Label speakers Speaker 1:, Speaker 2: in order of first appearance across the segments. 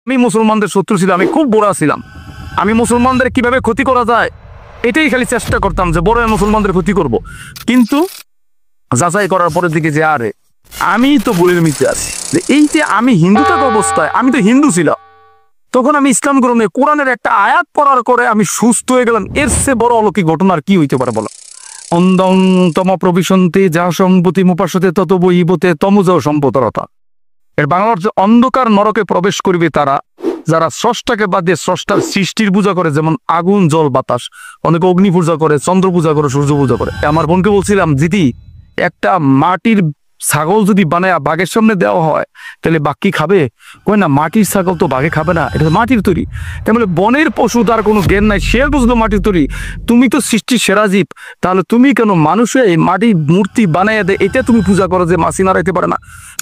Speaker 1: আমি মুসলমানদের শত্রু ছিলাম, আমি খুব বড় ছিলাম। আমি মুসলমানদের কিভাবে ক্ষতি করা যায় এটাই খালি চেষ্টা করতাম, যে বড় মুসলমানদের ক্ষতি করব। কিন্তু যাচাই করার পরের দিকে যে আরে আমি তো বলে মিথ্যে আছি, যে এই যে আমি হিন্দু থাকা অবস্থায়, আমি তো হিন্দু ছিলাম, তখন আমি ইসলাম গ্রহণে কোরআনের একটা আয়াত পড়ার করে আমি সুস্থ হয়ে গেলাম। এর চেয়ে বড় অলৌকিক ঘটনা আর কি হইতে পারে বলো? অন্ধং তম প্রবিশন্তি যা সম্পত্তি মুপাসতে তত বইবতে তমুজ সম্পতরতা। এর বাংলা হচ্ছে অন্ধকার নরকে প্রবেশ করবে তারা যারা স্রষ্টাকে বাদ দিয়ে স্রষ্টার সৃষ্টির পূজা করে, যেমন আগুন জল বাতাস, অনেকে অগ্নি পূজা করে, চন্দ্র পূজা করে, সূর্য পূজা করে। আমার বোনকে বলছিলাম, দিদি একটা মাটির ছাগল যদি বানায় বাঘের সামনে দেওয়া হয় তাহলে বাঘ কি খাবে? কই না, মাটির ছাগল তো বাঘে খাবে না, এটা মাটির তৈরি। তাহলে বনের পশু তার কোনো জ্ঞান নাই, সে বুঝলো মাটির তৈরি। তুমি তো সৃষ্টির সেরা জীব, তাহলে তুমি কেন মানুষে এই মাটির মূর্তি বানাইয়া দেয়, এটা তুমি পূজা করো যে মাসি নাড়াইতে পারে না?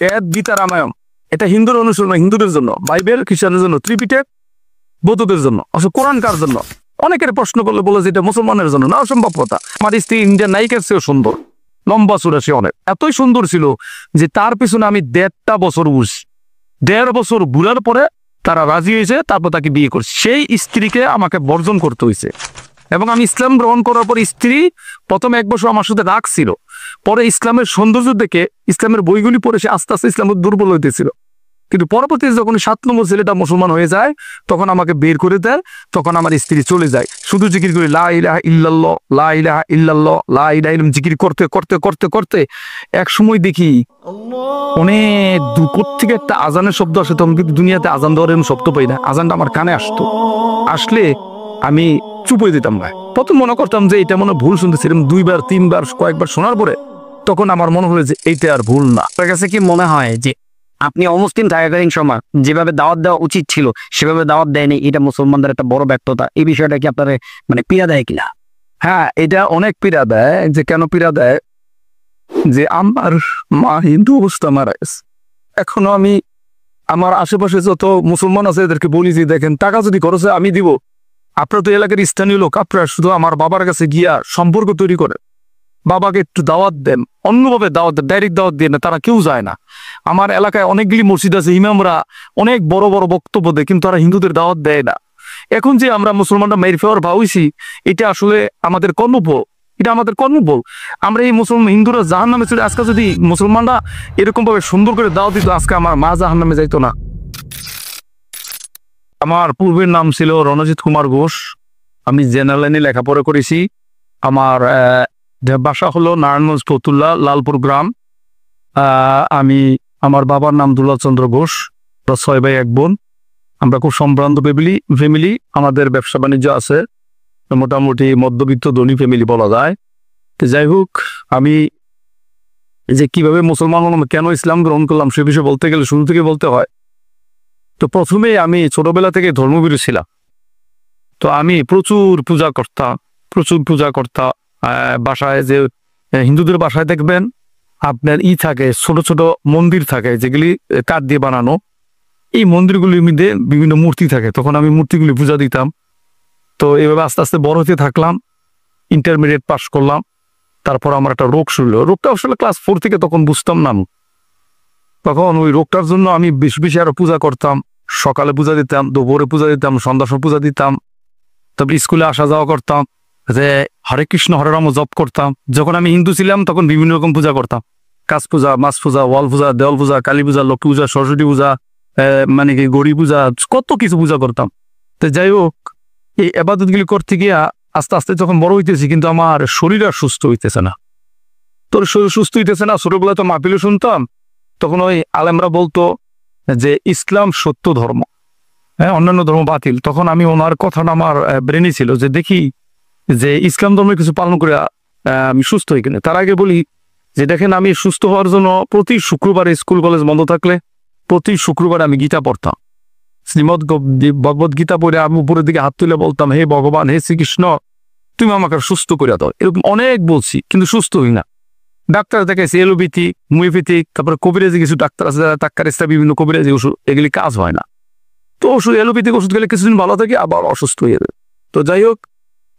Speaker 1: এর গীতা রামায়ণ এটা হিন্দুর অনুসরণ, হিন্দুদের জন্য, বাইবেল খ্রিস্টানদের জন্য, ত্রিপিটক বৌদ্ধদের জন্য, অথচ কোরআন কার জন্য? অনেকের প্রশ্ন করলে বলে যে এটা মুসলমানের জন্য না, অসম্ভব কথা। আমার স্ত্রী ইন্ডিয়ান নায়িকার চেয়েও সুন্দর, লম্বা চূড়া, সে অনেক এতই সুন্দর ছিল যে তার পিছনে আমি 1.5 বছর বুঝ, 1.5 বছর বুলার পরে তারা রাজি হয়েছে, তারপর তাকে বিয়ে করছে। সেই স্ত্রীকে আমাকে বর্জন করতে হয়েছে। এবং আমি ইসলাম গ্রহণ করার পর স্ত্রী প্রথম 1 বছর আমার সাথে রাগ ছিল, পরে ইসলামের সৌন্দর্য দেখে ইসলামের বইগুলি পড়ে সে আস্তে আস্তে ইসলামের দুর্বল হইতেছিল। কিন্তু পরবর্তীতে যখন 7 নম্বর ছেলেটা মুসলমান হয়ে যায়, তখন আমাকে বের করে দেয়, তখন আমার স্ত্রী চলে যায়। শুধু জিকির করি লা ইলাহা ইল্লাল্লাহ, লা ইলাহা ইল্লাল্লাহ, লা ইলাহা ইল্লাল্লাহ জিকির করতে করতে করতে করতে এক সময় দেখি অনেক দূর থেকে একটা আজানের শব্দ আসে। তখন কিন্তু দুনিয়াতে আজান দেওয়ার এরকম শব্দ পাই না, আজানটা আমার কানে আসতো। আসলে আমি চুপ হয়ে দিতাম না। প্রথম মনে করতাম যে এটা মনে ভুল শুনতেছিলাম, 2বার 3বার কয়েকবার শোনার পরে তখন আমার মনে হলো যে এইটা আর ভুল না।
Speaker 2: আপনার কাছে কি মনে হয় যে আপনি অমুসলিম থাকাকালীন সময় যেভাবে দাওয়াত দেওয়া উচিত ছিল সেভাবে দাওয়াত দেয়নি, এটা মুসলমানদের একটা বড় ব্যর্থতা? এই বিষয়টা কি আপনার মানে পীড়া দেয় কিনা?
Speaker 1: হ্যাঁ, এটা অনেক পীড়া দেয়। যে কেন পীড়া দেয়, যে আমার মা হিন্দু অবস্থা মারা গেছে, এখনো আমি আমার আশেপাশে যত মুসলমান আছে এদেরকে বলি যে দেখেন, টাকা যদি খরচ হয় আমি দিব, আপনারা তো এলাকার স্থানীয় লোক, আপনারা শুধু আমার বাবার কাছে গিয়া সম্পর্ক তৈরি করে বাবাকে একটু দাওয়াত দেন, অন্যভাবে দাওয়াত দেন, ডাইরেক্ট দাওয়াত দিয়ে না, তারা কেউ যায় না। আমার এলাকায় অনেকগুলি মসজিদ আছে, ইমামরা অনেক বড় বড় বক্তব্য দেয়, কিন্তু তারা হিন্দুদের দাওয়াত দেয় না। এখন যে আমরা মুসলমানরা মেরে ফেওয়ার ভাবছি, এটা আসলে আমাদের কর্মফল, এটা আমাদের কর্মফল। আমরা এই মুসলমান হিন্দুরা জাহান নামে চলে, আজকে যদি মুসলমানরা এরকম ভাবে সুন্দর করে দাওয়াত দিত, আজকে আমার মা জাহান নামে যাইতো না। আমার পূর্বের নাম ছিল রণজিৎ কুমার ঘোষ। আমি জেনারেল লাইনে লেখাপড়া করেছি। আমার বাসা হলো নারায়ণগঞ্জ ফতুল্লা লালপুর গ্রাম। আমার বাবার নাম দুলাল চন্দ্র ঘোষ, 6 ভাই 1 বোন। আমরা খুব সম্ভ্রান্ত ফ্যামিলি। আমাদের ব্যবসা বাণিজ্য আছে, মোটামুটি মধ্যবিত্ত ধনী ফ্যামিলি বলা যায়। যাই হোক, আমি যে কিভাবে মুসলমান হলাম, কেন ইসলাম গ্রহণ করলাম, সে বিষয়ে বলতে গেলে শুরু থেকে বলতে হয়। তো প্রথমে আমি ছোটবেলা থেকে ধর্মভীরু ছিলাম। তো আমি প্রচুর পূজা করতাম। বাসায় যে হিন্দুদের বাসায় দেখবেন আপনার থাকে, ছোট ছোট মন্দির থাকে, যেগুলি কাঠ দিয়ে বানানো। এই মন্দিরগুলির মধ্যে বিভিন্ন মূর্তি থাকে, তখন আমি মূর্তিগুলি পূজা দিতাম। তো এভাবে আস্তে আস্তে বড় হতে থাকলাম, ইন্টারমিডিয়েট পাস করলাম। তারপর আমার একটা রোগ শুরু হলো। রোগটা আসলে ক্লাস 4 থেকে তখন বুঝতাম না। তখন ওই রোগটার জন্য আমি বেশি বেশি আরো পূজা করতাম। সকালে পূজা দিতাম, দুপুরে পূজা দিতাম, সন্ধ্যার সময় পূজা দিতাম। তারপরে স্কুলে আসা যাওয়া করতাম, যে হরে কৃষ্ণ হরে রাম জপ করতাম। যখন আমি হিন্দু ছিলাম তখন বিভিন্ন রকম পূজা করতাম, কাজ পূজা, মাছ পূজা, ওয়াল পূজা, দেওয়াল পূজা, কালী পূজা, লক্ষ্মী পূজা, সরস্বতী পূজা, মানে কি গৌরী পূজা, কত কিছু পূজা করতাম। তো যাই হোক, এই আবাদতগুলি করতে গিয়া আস্তে আস্তে যখন বড় হইতেছি, কিন্তু আমার শরীর আর সুস্থ হইতেছে না। তোর শরীর সুস্থ হইতেছে না। ছোটবেলায় তো মাহফিলে শুনতাম, তখন ওই আলেমরা বলতো যে ইসলাম সত্য ধর্ম, হ্যাঁ, অন্যান্য ধর্ম বাতিল। তখন আমি ওনার কথাটা আমার ব্রেনে ছিল, যে দেখি যে ইসলাম ধর্মের কিছু পালন করে আমি সুস্থ হই কিনা। তার আগে বলি যে দেখেন, আমি সুস্থ হওয়ার জন্য প্রতি শুক্রবারে স্কুল কলেজ বন্ধ থাকলে প্রতি শুক্রবার আমি গীতা পড়তাম। শ্রীমদ ভগবত গীতা পড়ে আমি উপরের দিকে হাত তুলে বলতাম, হে ভগবান, হে শ্রীকৃষ্ণ, তুমি আমাকে সুস্থ করে দাও। এরকম অনেক বলছি, কিন্তু সুস্থ হই না। ডাক্তার দেখাইছি, এলোপ্যাথি, হোমিওপ্যাথিক, তারপরে কবিরাজি কিছু ডাক্তার আছে যারা টাক্কারিস্তা, বিভিন্ন কবিরাজি ওষুধ, এগুলি কাজ হয় না। তো ওষুধ, এলোপ্যাথিক ওষুধ খেলে কিছুদিন ভালো থাকে, আবার অসুস্থ হয়ে যাবে। তো যাই হোক,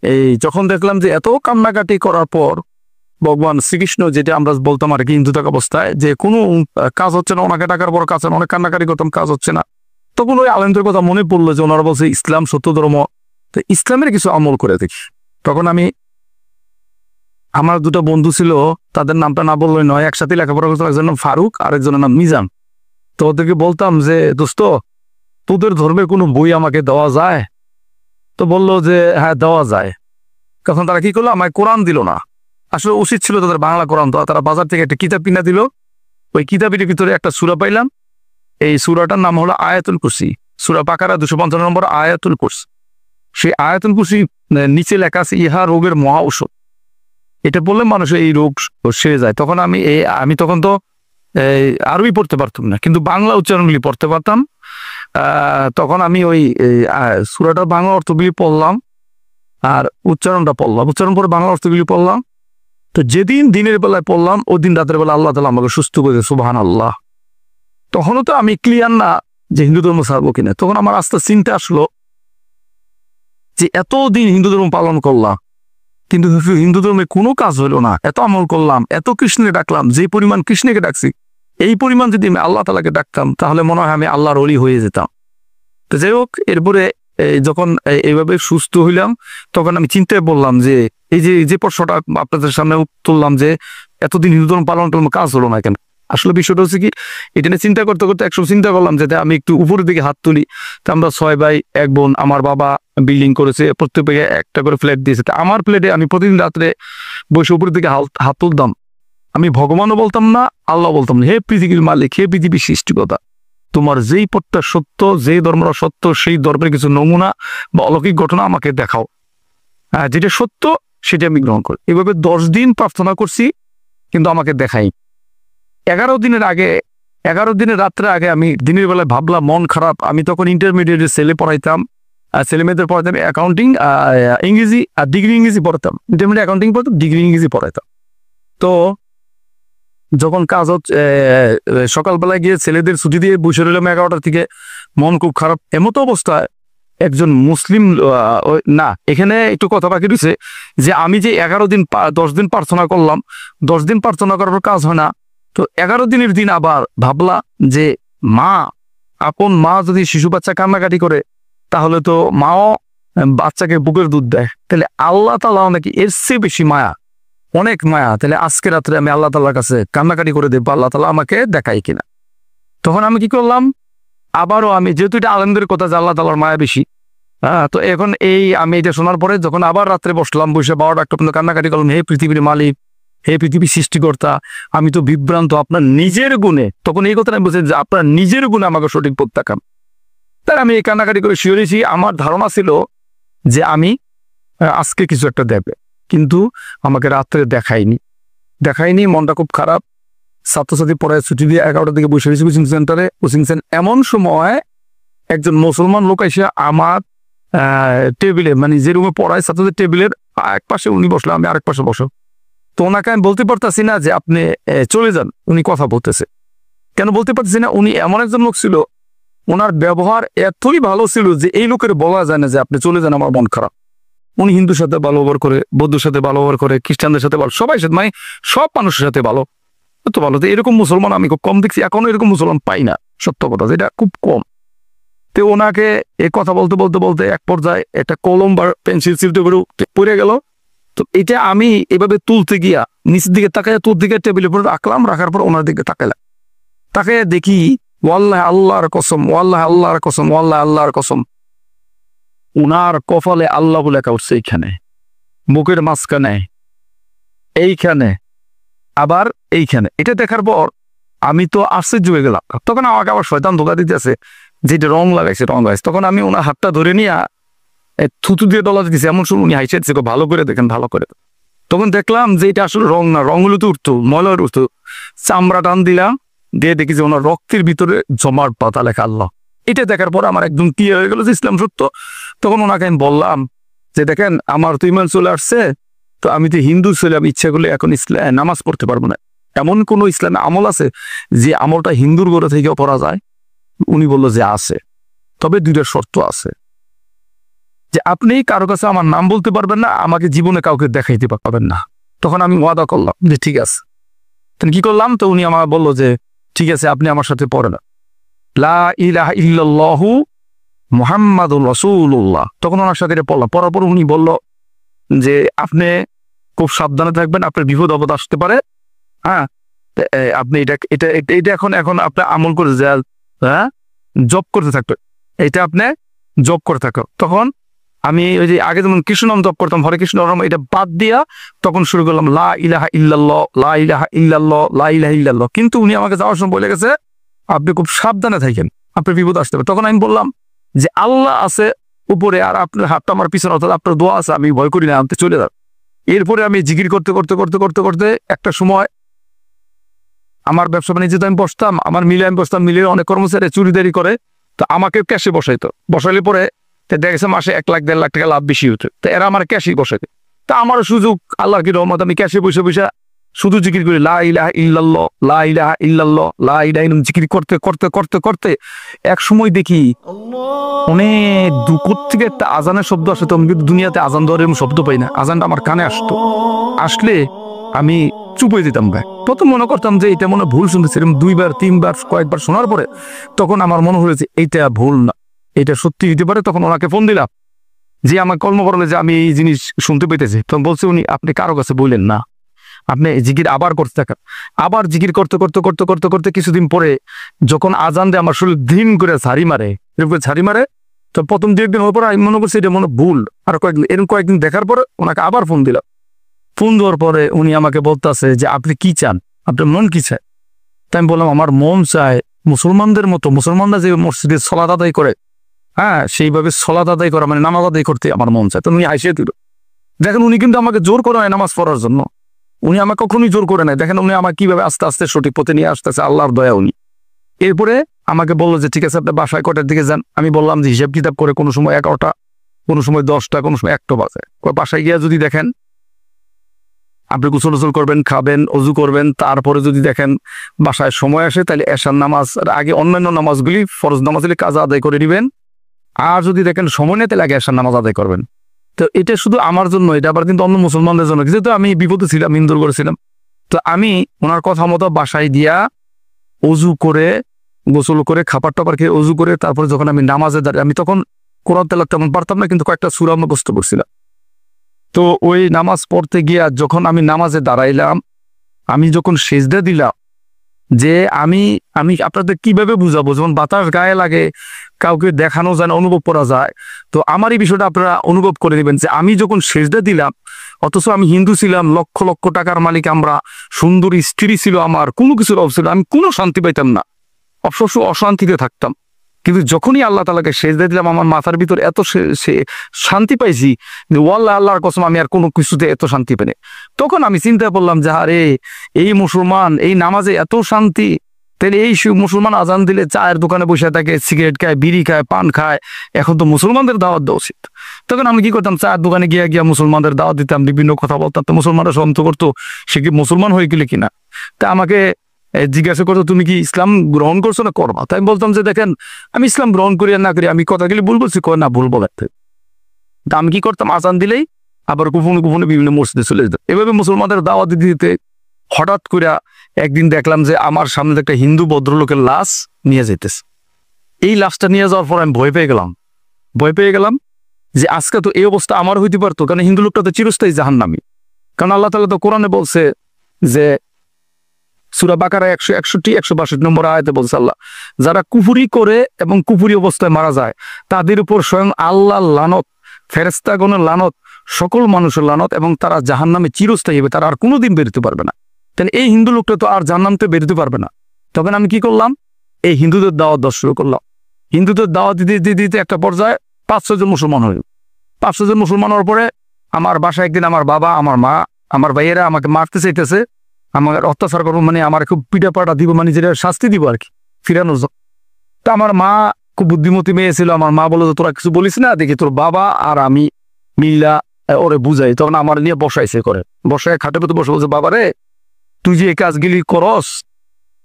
Speaker 1: এই যখন দেখলাম যে এত কান্নাকাটি করার পর ভগবান শ্রীকৃষ্ণ, যেটা আমরা বলতাম আর কি হিন্দু থাকা অবস্থায়, যে কোনো কাজ হচ্ছে না, ওনাকে টাকার বড় কাজ, অনেক কান্নাকাটি করতাম, কাজ হচ্ছে না, তখন ওই আলেমদের কথা মনে পড়লো যে ওনারা বলছে ইসলাম সত্য ধর্ম, তো ইসলামের কিছু আমল করে দেখি। তখন আমি, আমার দুটো বন্ধু ছিল, তাদের নামটা না বললেই নয়, একসাথে লেখাপড়া করতে, একজনের নাম ফারুক আর একজনের নাম মিজান। তো ওদেরকে বলতাম যে দোস্ত, তোদের ধর্মের কোনো বই আমাকে দেওয়া যায়? তো বললো যে হ্যাঁ দেওয়া যায়। তখন তারা কি করলো, আমায় কোরআন দিল না। আসলে উচিত ছিল তাদের বাংলা কোরআন, তো তারা বাজার থেকে একটা কিতাব কিনা দিল। ওই কিতাবের ভিতরে একটা সূরা পাইলাম, এই সূরাটার নাম হলো আয়াতুল কুরসি, সূরা বাকারা 255 নম্বর আয়াতুল কুরসি। সেই আয়াতুল কুরসি নিচে লেখা আছে ইহা রোগের মহা ঔষধ, এটা বললে মানুষের এই রোগ সেরে যায়। তখন আমি তখন তো আরবি পড়তে পারতাম না, কিন্তু বাংলা উচ্চারণগুলি পড়তে পারতাম। তখন আমি ওই সূরাটার বাংলা অর্থগুলি পড়লাম আর উচ্চারণটা পড়লাম, উচ্চারণ পরে বাংলা অর্থগুলি পড়লাম। তো যেদিন দিনের বেলায় পড়লাম, ওই দিন রাতের বেলা আল্লাহ তাআলা আমাকে সুস্থ করে, সুবহানাল্লাহ। তখনও তো আমি ক্লিয়ার না যে হিন্দু ধর্ম ছাড়বো কিনা। তখন আমার আস্তে চিন্তা আসলো যে এতদিন হিন্দু ধর্ম পালন করলাম, কিন্তু হিন্দু ধর্মে কোনো কাজ হলো না। এত আমল করলাম, এত কৃষ্ণকে ডাকলাম, যে পরিমাণ কৃষ্ণকে ডাকছি এই পরিমাণ যদি আমি আল্লাহ তাআলাকে ডাকতাম, তাহলে মনে হয় আমি আল্লাহর ওলি হয়ে যেতাম। তো যাই হোক, এরপরে যখন এইভাবে সুস্থ হইলাম, তখন আমি চিন্তায় বললাম যে এই যে প্রশ্নটা আপনাদের সামনে তুললাম যে এতদিন হিন্দু ধর্ম পালন করলাম, কাজ হলো না কেন। আসলে বিষয়টা হচ্ছে কি, এটা নিয়ে চিন্তা করতে করতে একসময় চিন্তা করলাম যে আমি একটু উপরের দিকে হাত তুলি। তো আমরা 6 ভাই 1 বোন, আমার বাবা বিল্ডিং করেছে, প্রত্যেকে একটা করে ফ্ল্যাট দিয়েছে। তো আমার ফ্ল্যাটে আমি প্রতিদিন রাত্রে বসে উপরের দিকে হাত তুলতাম। আমি ভগবানও বলতাম না, আল্লাহ বলতাম না, হে পৃথিবীর মালিক, হে পৃথিবীর সৃষ্টিকর্তা, তোমার যেই পথটা সত্য, যেই ধর্মটা সত্য, সেই ধর্মের কিছু নমুনা বা অলৌকিক ঘটনা আমাকে দেখাও। যেটা সত্য সেটা আমি গ্রহণ করি। এভাবে 10 দিন প্রার্থনা করছি, কিন্তু আমাকে দেখাই। 11 দিনের রাত্রে আগে আমি দিনের বেলায় ভাবলাম মন খারাপ। আমি তখন ইন্টারমিডিয়েটের ছেলে পড়াইতাম, ছেলে মেয়েদের পড়াইতাম অ্যাকাউন্টিং, ইংরেজি আর ডিগ্রি ইংরেজি পড়াতাম। ইন্টারমিডিয়েট অ্যাকাউন্টিং পড়তাম, ডিগ্রি ইংরেজি পড়াইতাম। তো যখন কাজ হচ্ছে, সকালবেলায় গিয়ে ছেলেদের ছুটি দিয়ে বসে রইলাম 11টার থেকে, মন খুব খারাপ। এমতো অবস্থায় একজন মুসলিম, না এখানে একটু কথা বাকি রয়েছে যে আমি যে 10 দিন প্রার্থনা করলাম, 10 দিন প্রার্থনা করার পর কাজ হয় না। তো 11 দিনের দিন আবার ভাবলা যে আপন মা যদি শিশু বাচ্চা কান্নাকাটি করে, তাহলে তো মাও বাচ্চাকে বুকের দুধ দেয়, তাহলে আল্লাহ তাআলা নাকি এর চেয়ে বেশি মায়া, অনেক মায়া। তাহলে আজকে রাত্রে আমি আল্লাহ তাআলার কাছে কান্নাকাটি করে দেবো, আল্লাহ তাআলা আমাকে দেখাই কিনা। তখন আমি কি করলাম, আবারও আমি, যেহেতু এটা আলেমদের কথা যে আল্লাহ তাআলার মায়া বেশি, তো এখন আমি এটা শোনার পরে যখন আবার রাত্রে বসলাম, বসে 12টা একটা পর্যন্ত কান্নাকাটি করলাম, হে পৃথিবীর মালিক, হে পৃথিবীর সৃষ্টিকর্তা, আমি তো বিভ্রান্ত, আপনার নিজের গুণে, তখন এই কথাটা আমি বলছি যে আপনার নিজের গুণে আমাকে সঠিক পথ দেখান। তাই আমি এই কান্নাকাটি করে শিহরেছি। আমার ধারণা ছিল যে আমি আজকে কিছু একটা দেবে, কিন্তু আমাকে রাত্রে দেখায়নি। মনটা খুব খারাপ। ছাত্রছাত্রী পড়ায় ছুটি দিয়ে 11টার দিকে বসে রয়েছি কোচিং সেন্টারে, এমন সময় একজন মুসলমান লোক এসে আমার টেবিলে, মানে যে রুমে পড়ায় ছাত্রদের টেবিলের এক পাশে উনি বসলো, আমি আরেক পাশে বসো। তো ওনাকে আমি বলতে পারতাছি না যে আপনি চলে যান, উনি কথা বলতেছে। কেন বলতে পারতেছি না, উনি এমন একজন লোক ছিল, ওনার ব্যবহার এতই ভালো ছিল যে এই লোকের বলা যায় না যে আপনি চলে যান, আমার মন খারাপ। উনি হিন্দুর সাথে ভালো ব্যবহার করে, বৌদ্ধের সাথে ভালো ব্যবহার করে, খ্রিস্টানদের সাথে ভালো, সবাই সাথে, মানে সব মানুষের সাথে ভালো, এত ভালো। তো এরকম মুসলমান আমি খুব কম দেখছি, এখনো এরকম মুসলমান পাই না, সত্য কথা, যেটা খুব কম। তো ওনাকে এই কথা বলতে এক পর্যায়ে একটা কলম বা পেন্সিল সিলতে করে পড়ে গেল। তো এটা আমি এভাবে তুলতে গিয়া নিচের দিকে তাকাই, তোর দিকে টেবিলের উপরে রাখলাম, রাখার পর ওনার দিকে তাকাইয়া দেখি, ওয়াল্লাহি আল্লাহর কসম, ওয়াল্লাহি আল্লাহর কসম, ওয়াল্লাহি আল্লাহর কসম, উনার কপালে আল্লাহ লেখা উঠছে এইখানে, মুখের মাঝখানে, এইখানে, আবার এইখানে। এটা দেখার পর আমি তো আশ্চর্য হয়ে গেলাম। তখন আমাকে আবার শয়তান ধোকা দিতেছে যেটা রং লাগাইছে। তখন আমি ওনার হাতটা ধরে নিয়ে থুতু দিয়ে ডলা দিতেছি, এমন সময় উনি হাইছে, ভালো করে দেখেন, ভালো করে। তখন দেখলাম যে এটা আসলে রং না, রংগুলো তো উঠতো, ময়লা উঠতো। চামড়া টান দিলাম, দিয়ে দেখি যে ওনার রক্তের ভিতরে জমার পাতা লেখা আল্লাহ। এটা দেখার পর আমার একদম ক্লিয়ার হয়ে গেল যে ইসলাম সত্য। তখন ওনাকে আমি বললাম যে দেখেন, আমার তো ইমান চলে আসছে, তো আমি তো হিন্দু ছিলাম, ইচ্ছা করলে এখন ইসলাম নামাজ পড়তে পারবো না। এমন কোনো ইসলামে আমল আছে যে আমলটা হিন্দুর ঘরে থেকেও পড়া যায়? উনি বললো যে আছে, তবে 2টা শর্ত আছে, যে আপনি কারো কাছে আমার নাম বলতে পারবেন না, আমাকে জীবনে কাউকে দেখাইতে পারবেন না। তখন আমি ওয়াদা করলাম যে ঠিক আছে। কি করলাম, তো উনি আমার বললো যে ঠিক আছে, আপনি আমার সাথে পড়েন। লা ইলাহা ইল্লাল্লাহু মুহাম্মাদুর রাসূলুল্লাহ। তখন ওনার সাথে এটা পড়লাম, পড়ার পর উনি বলল যে আপনি খুব সাবধানে থাকবেন, আপনার বিপদ আপদ আসতে পারে। হ্যাঁ, আপনি এটা এটা এটা এখন এখন আপনি আমল করে যান, হ্যাঁ, জব করতে থাকবেন, এটা আপনি জব করে থাকো। তখন আমি ওই যে আগে যেমন কৃষ্ণ নাম জপ করতাম, হরে কৃষ্ণ নাম, এটা বাদ দিয়া তখন শুরু করলাম লা ইলাহা ইল্লাল্লাহ, লা ইলাহা ইল্লাল্লাহ, লা ইলাহা ইল্লাল্লাহ। কিন্তু উনি আমাকে যাওয়ার সময় বলে গেছে আপনি খুব সাবধানে থাকেন, আপনার বিপদ আসতে পারে। তখন আমি বললাম যে আল্লাহ আছে উপরে, আর আপনার হাতটা আমার পিছনে, অর্থাৎ আপনার দোয়া আছে, আমি ভয় করি না, আপনি চলে যান। এরপরে আমি জিকির করতে করতে করতে করতে করতে একটা সময় আমার ব্যবসা বাণিজ্যে আমি বসতাম, আমার মিলে আমি বসতাম, মিলে অনেক কর্মচারী চুরিদারি করে, তো আমাকে ক্যাশে বসাইতো। বসাইলে পরে দেখা গেছে মাসে 1 লাখ 1.5 লাখ টাকা লাভ বেশি হতো, তো এরা আমার ক্যাশেই বসাইতো। তা আমার সুযোগ, আল্লাহর কি রহমত, আমি ক্যাশে বসে বসে শুধু জিকির করি লা ইলাহা ইল্লাল্লাহ, লা ইলাহা ইল্লাল্লাহ, লা ইলাহা ইল্লাল্লাহ, জিকির করতে করতে করতে করতে এক সময় দেখি অনেক দূর থেকে একটা আজানের শব্দ আসে। তো আমি কিন্তু দুনিয়াতে আজান দেওয়ার এরকম শব্দ পাই না, আজানটা আমার কানে আসতো, আসলে আমি চুপ হয়ে যেতাম ভাই। প্রথম মনে করতাম যে এটা মনে ভুল শুনতেছি, এরকম 2বার 3বার কয়েকবার শোনার পরে তখন আমার মনে হয়েছে এইটা ভুল না, এটা সত্যি হতে পারে। তখন ওনাকে ফোন দিলাম যে আমার কর্ম করলে যে আমি এই জিনিস শুনতে পেতেছি। তখন বলছে উনি আপনি কারো কাছে বললেন না, আপনি জিকির আবার করতে থাকেন। আবার জিকির করতে করতে করতে করতে করতে কিছুদিন পরে যখন আজান দেয় আমার শরীর ধিম করে ঝাড়ি মারে, এরকম ঝাড়ি মারে। তো প্রথম 2-1 দিন হওয়ার পর আমি মনে করছি এটা মনে ভুল। আর কয়েকদিন দেখার পরে ওনাকে আবার ফোন দিলাম। ফোন দেওয়ার পরে উনি আমাকে বলতেছে যে আপনি কি চান, আপনার মন কি চায়? তাই আমি বললাম আমার মন চায় মুসলমানদের মতো, মুসলমানরা যে মসজিদে সলাত আদায় করে, হ্যাঁ, সেইভাবে সলাত আদায় করা, মানে নামাজ আদায় করতে আমার মন চায়। তো উনি হাসিয়ে দিল। দেখেন উনি কিন্তু আমাকে জোর করে নাই নামাজ পড়ার জন্য, উনি আমাকে কখনোই জোর করে নাই। দেখেন উনি আমাকে কিভাবে আস্তে আস্তে সঠিক পথে নিয়ে আসতেছে, আল্লাহর দয়া উনি। এরপরে আমাকে বললো যে ঠিক আছে আপনি বাসায় কটার দিকে যান। আমি বললাম যে হিসাব কিতাব করে কোনো সময় 11টা, কোনো সময় 10টা, কোনো সময় 1টা বাজে। বাসায় গিয়ে যদি দেখেন আপনি গোসল টোসল করবেন, খাবেন, অজু করবেন, তারপরে যদি দেখেন বাসায় সময় আসে তাহলে এশার নামাজ আগে অন্যান্য নামাজগুলি ফরজ নামাজগুলি কাজা আদায় করে নেবেন। আর যদি দেখেন সময় নেই তাহলে আগে এশার নামাজ আদায় করবেন। তো এটা শুধু আমার জন্য, এটা আবার কিন্তু অন্য মুসলমানদের জন্য। যেহেতু আমি বিপদে ছিলাম, ইন্দুর করেছিলাম, তো আমি ওনার কথা মতো বাসায় দিয়া অজু করে, গোসল করে, খাবার টাবার খেয়ে অজু করে, তারপরে যখন আমি নামাজে দাঁড়িয়ে, আমি তখন কোরআন তেলাওয়াত তেমন পারতাম না, কিন্তু কয়েকটা সূরা মুখস্থ করছিলাম। তো ওই নামাজ পড়তে গিয়া যখন আমি নামাজে দাঁড়াইলাম, আমি যখন সেজদা দিলাম, যে আমি আমি আপনাদের কিভাবে বুঝাবো, যেমন বাতাস গায়ে লাগে, কাউকে দেখানো যায় না, অনুভব করা যায়। তো আমার এই বিষয়টা আপনারা অনুভব করে নেবেন যে আমি যখন সেজদা দিলাম, অথচ আমি হিন্দু ছিলাম, লক্ষ লক্ষ টাকার মালিক আমরা, সুন্দরী স্ত্রী ছিল আমার, কোনো কিছুর অভাব ছিল, আমি কোনো শান্তি পাইতাম না, অবশ্য অশান্তিতে থাকতাম। কিন্তু যখনই আল্লাহ তাআলাকে সেজদা দিলাম, আমার মাথার ভিতর এত সে শান্তি পাইছি যে ওয়াল্লাহ আল্লাহর কসম আমি আর কোনো কিছুতে এত শান্তি পাই না। তখন আমি চিন্তা করলাম যে আরে এই মুসলমান এই নামাজে এত শান্তি, তাহলে এই মুসলমান আজান দিলে চায়ের দোকানে বসে থাকে, সিগারেট খায়, বিড়ি খায়, পান খায়, এখন তো মুসলমানদের দাওয়াত দেওয়া উচিত। তখন আমি কি করতাম, চায়ের দোকানে গিয়ে গিয়া মুসলমানদের দাওয়াত দিতাম, বিভিন্ন কথা বলতাম। তো মুসলমানরা সন্ত করতো সে কি মুসলমান হয়ে গেলে কিনা। তা আমাকে জিজ্ঞাসা করতো তুমি কি ইসলাম গ্রহণ করছো না করবা। তাই আমি বলতাম যে দেখেন আমি ইসলাম গ্রহণ করি আর না করি, আমি কথাগুলি ভুল বলছি, না ভুল বলাতে। তা আমি কি করতাম, আজান দিলেই আবার গোপনে গোপনে বিভিন্ন মসজিদে চলে যেতাম। এভাবে মুসলমানদের দাওয়াত দিতে দিতে হঠাৎ করে একদিন দেখলাম যে আমার সামনে একটা হিন্দু ভদ্রলোকের লাশ নিয়ে যেতেছে। এই লাশটা নিয়ে যাওয়ার পর আমি ভয় পেয়ে গেলাম যে আজকে তো এই অবস্থা আমার হইতে পারতো, কারণ হিন্দু লোকটা তো চিরস্থায়ী জাহান্নামী। কারণ আল্লাহ তাআলা তো কোরআনে বলছে যে সূরা বাকারা 161-162 নম্বর আয়াতে বলছে আল্লাহ, যারা কুফরি করে এবং কুফরি অবস্থায় মারা যায় তাদের উপর স্বয়ং আল্লাহর লানত, ফেরেশতাগণের লানত, সকল মানুষের লানত, এবং তারা জাহান্নামে চিরস্থায়ী হবে, তারা আর কোনোদিন বেরোতে পারবে না। তাহলে এই হিন্দু লোকটা তো আর জাহান্নামতে বেরোতে পারবে না। তখন আমি কি করলাম, এই হিন্দুদের দাওয়াত দেওয়া শুরু করলাম। হিন্দুদের দাওয়াত দিতে দিতে একটা পর্যায়ে 5-6 জন মুসলমান হইল। 5-6 জন মুসলমান হওয়ার পরে আমার বাসায় একদিন আমার বাবা, আমার মা, আমার ভাইয়েরা আমাকে মারতে চাইতেছে, আমার অত্যাচার করবো, মানে আমার খুব পিঠা পাটা দিব, মানে যেটা শাস্তি দিব আর কি, ফিরানোর জন্য। তা আমার মা খুব বুদ্ধিমতী মেয়ে ছিল, আমার মা বললো তোরা কিছু বলিস না, দেখি তোর বাবা আর আমি মিল্লা ওরে বুঝাই। তখন আমার নিয়ে বসাইছে, বসায় খাটে পেতে বসে বলছে, বাবা রে তুই যে এই কাজগুলি করস,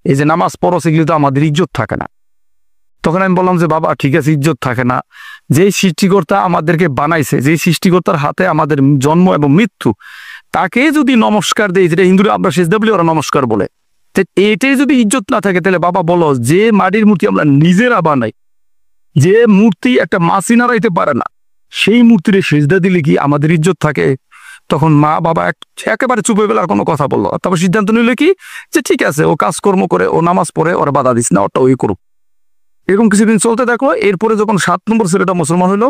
Speaker 1: এই যে নামাজ পড়স, এগুলি তো আমাদের ইজ্জত থাকে না। তখন আমি বললাম যে বাবা ঠিক আছে, ইজ্জত থাকে না, যেই সৃষ্টিকর্তা আমাদেরকে বানাইছে, যেই সৃষ্টিকর্তার হাতে আমাদের জন্ম এবং মৃত্যু, তাকে যদি নমস্কার দেই, যেটা হিন্দুরা আমরা সেজদা বলি, ওরা নমস্কার বলে, তো এটাই যদি ইজ্জত না থাকে তাহলে বাবা বলো, যে মাটির মূর্তি আমরা নিজেরা বানাই, যে মূর্তি একটা মাছি নাড়াইতে পারে না, সেই মূর্তির সেজদা দিলে কি আমাদের ইজ্জত থাকে? তখন মা বাবা একেবারে চুপ হয়ে গেল, আর কোনো কথা বললো। তারপর সিদ্ধান্ত নিল কি, যে ঠিক আছে, ও কাজকর্ম করে, ও নামাজ পড়ে, ওরা বাধা দিস না, ওটা ওই করুক। এরকম কিছুদিন চলতে থাকলো। এরপরে যখন 7 নম্বর ছেলেটা মুসলমান হলো,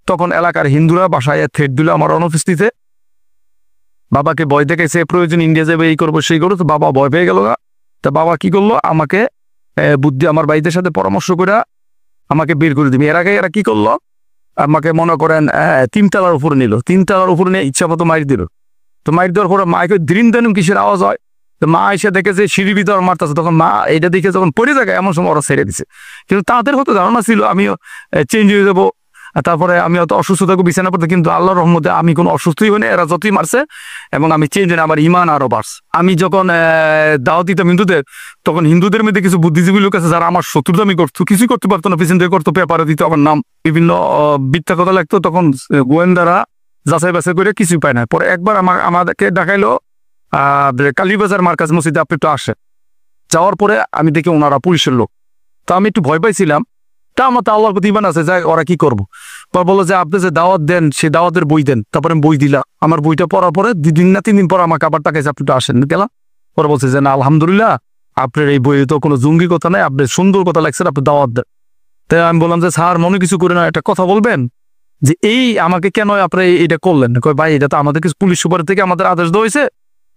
Speaker 1: তখন এলাকার হিন্দুরা বাসায় থ্রেট দিল আমার অনুপস্থিতিতে। বাবাকে ভয় দেখাইছে, প্রয়োজন ইন্ডিয়া যাবে, এই করবো সেই করবো। তো বাবা ভয় পেয়ে গেল। তা বাবা কি করলো, আমাকে বুদ্ধি আমার ভাইদের সাথে পরামর্শ করে আমাকে বের করে দিবি। এর আগে এরা কি করলো, আমাকে মনে করেন 3 তলার উপরে নিল। 3 তলার উপরে নিয়ে ইচ্ছা মতো মাইর দিল। তো মাইর দেওয়ার পরে মাকে দ্রিন দেন কিসের আওয়াজ হয়, তো মা এসে দেখে যে সিঁড়ির ভিতর মারতেছে। তখন মা এটা দেখে যখন পড়ে যায়, এমন সময় ওরা ছেড়ে দিছে। কিন্তু তাদের হয়তো ধারণা ছিল আমিও চেঞ্জ হয়ে যাবো, তারপরে আমি হয়তো অসুস্থ থাকবো, বিছানা পড়তে। কিন্তু আল্লাহর রহমতে আমি কোনো অসুস্থই হইনি, এরা যতই মারছে, এবং আমি চেঞ্জ হইনি, আমার ইমান আরো বাড়ছে। আমি যখন দাওয়াত দিতাম হিন্দুদের, তখন হিন্দুদের মধ্যে কিছু বুদ্ধিজীবী লোক আছে যারা আমার শত্রুতামি করতো, কিছুই করতে পারতো না, পিছন থেকে করতো, পেপারে দিত আমার নাম, বিভিন্ন মিথ্যা কথা লাগতো। তখন গোয়েন্দারা যাচাই বাছাই করে কিছুই পায় না। পরে একবার আমাদেরকে ডাকাইলো কালীবাজার মার্কাজ মসজিদে, আপনি একটু আসে। যাওয়ার পরে আমি দেখি ওনারা পুলিশের লোক। তো আমি একটু ভয় পাইছিলাম। তা আমার তো আল্লাহর প্রতি ইমান আছে, যাই ওরা কি করবো। পর বললো যে আপনি যে দাওয়াত দেন, সে দাওয়াতের বই দেন। তারপরে আমি বই দিলাম। আমার বইটা পড়ার পরে 2 দিন না 3 দিন পর আমাকে আবার টাকাইছে, আপনি একটু আসেন। গেলাম। পরে বলছে যে না, আলহামদুলিল্লাহ, আপনার এই বইয়ে তো কোনো জঙ্গি কথা নাই, আপনি সুন্দর কথা লাগছে, আপনি দাওয়াত দেন। তাই আমি বললাম যে স্যার, মনে কিছু করে না, একটা কথা বলবেন, যে এই আমাকে কেন আপনি এটা করলেন? কই ভাই, এটা তো আমাদের কিছু পুলিশ সুপার থেকে আমাদের আদেশ দেওয়া হয়েছে,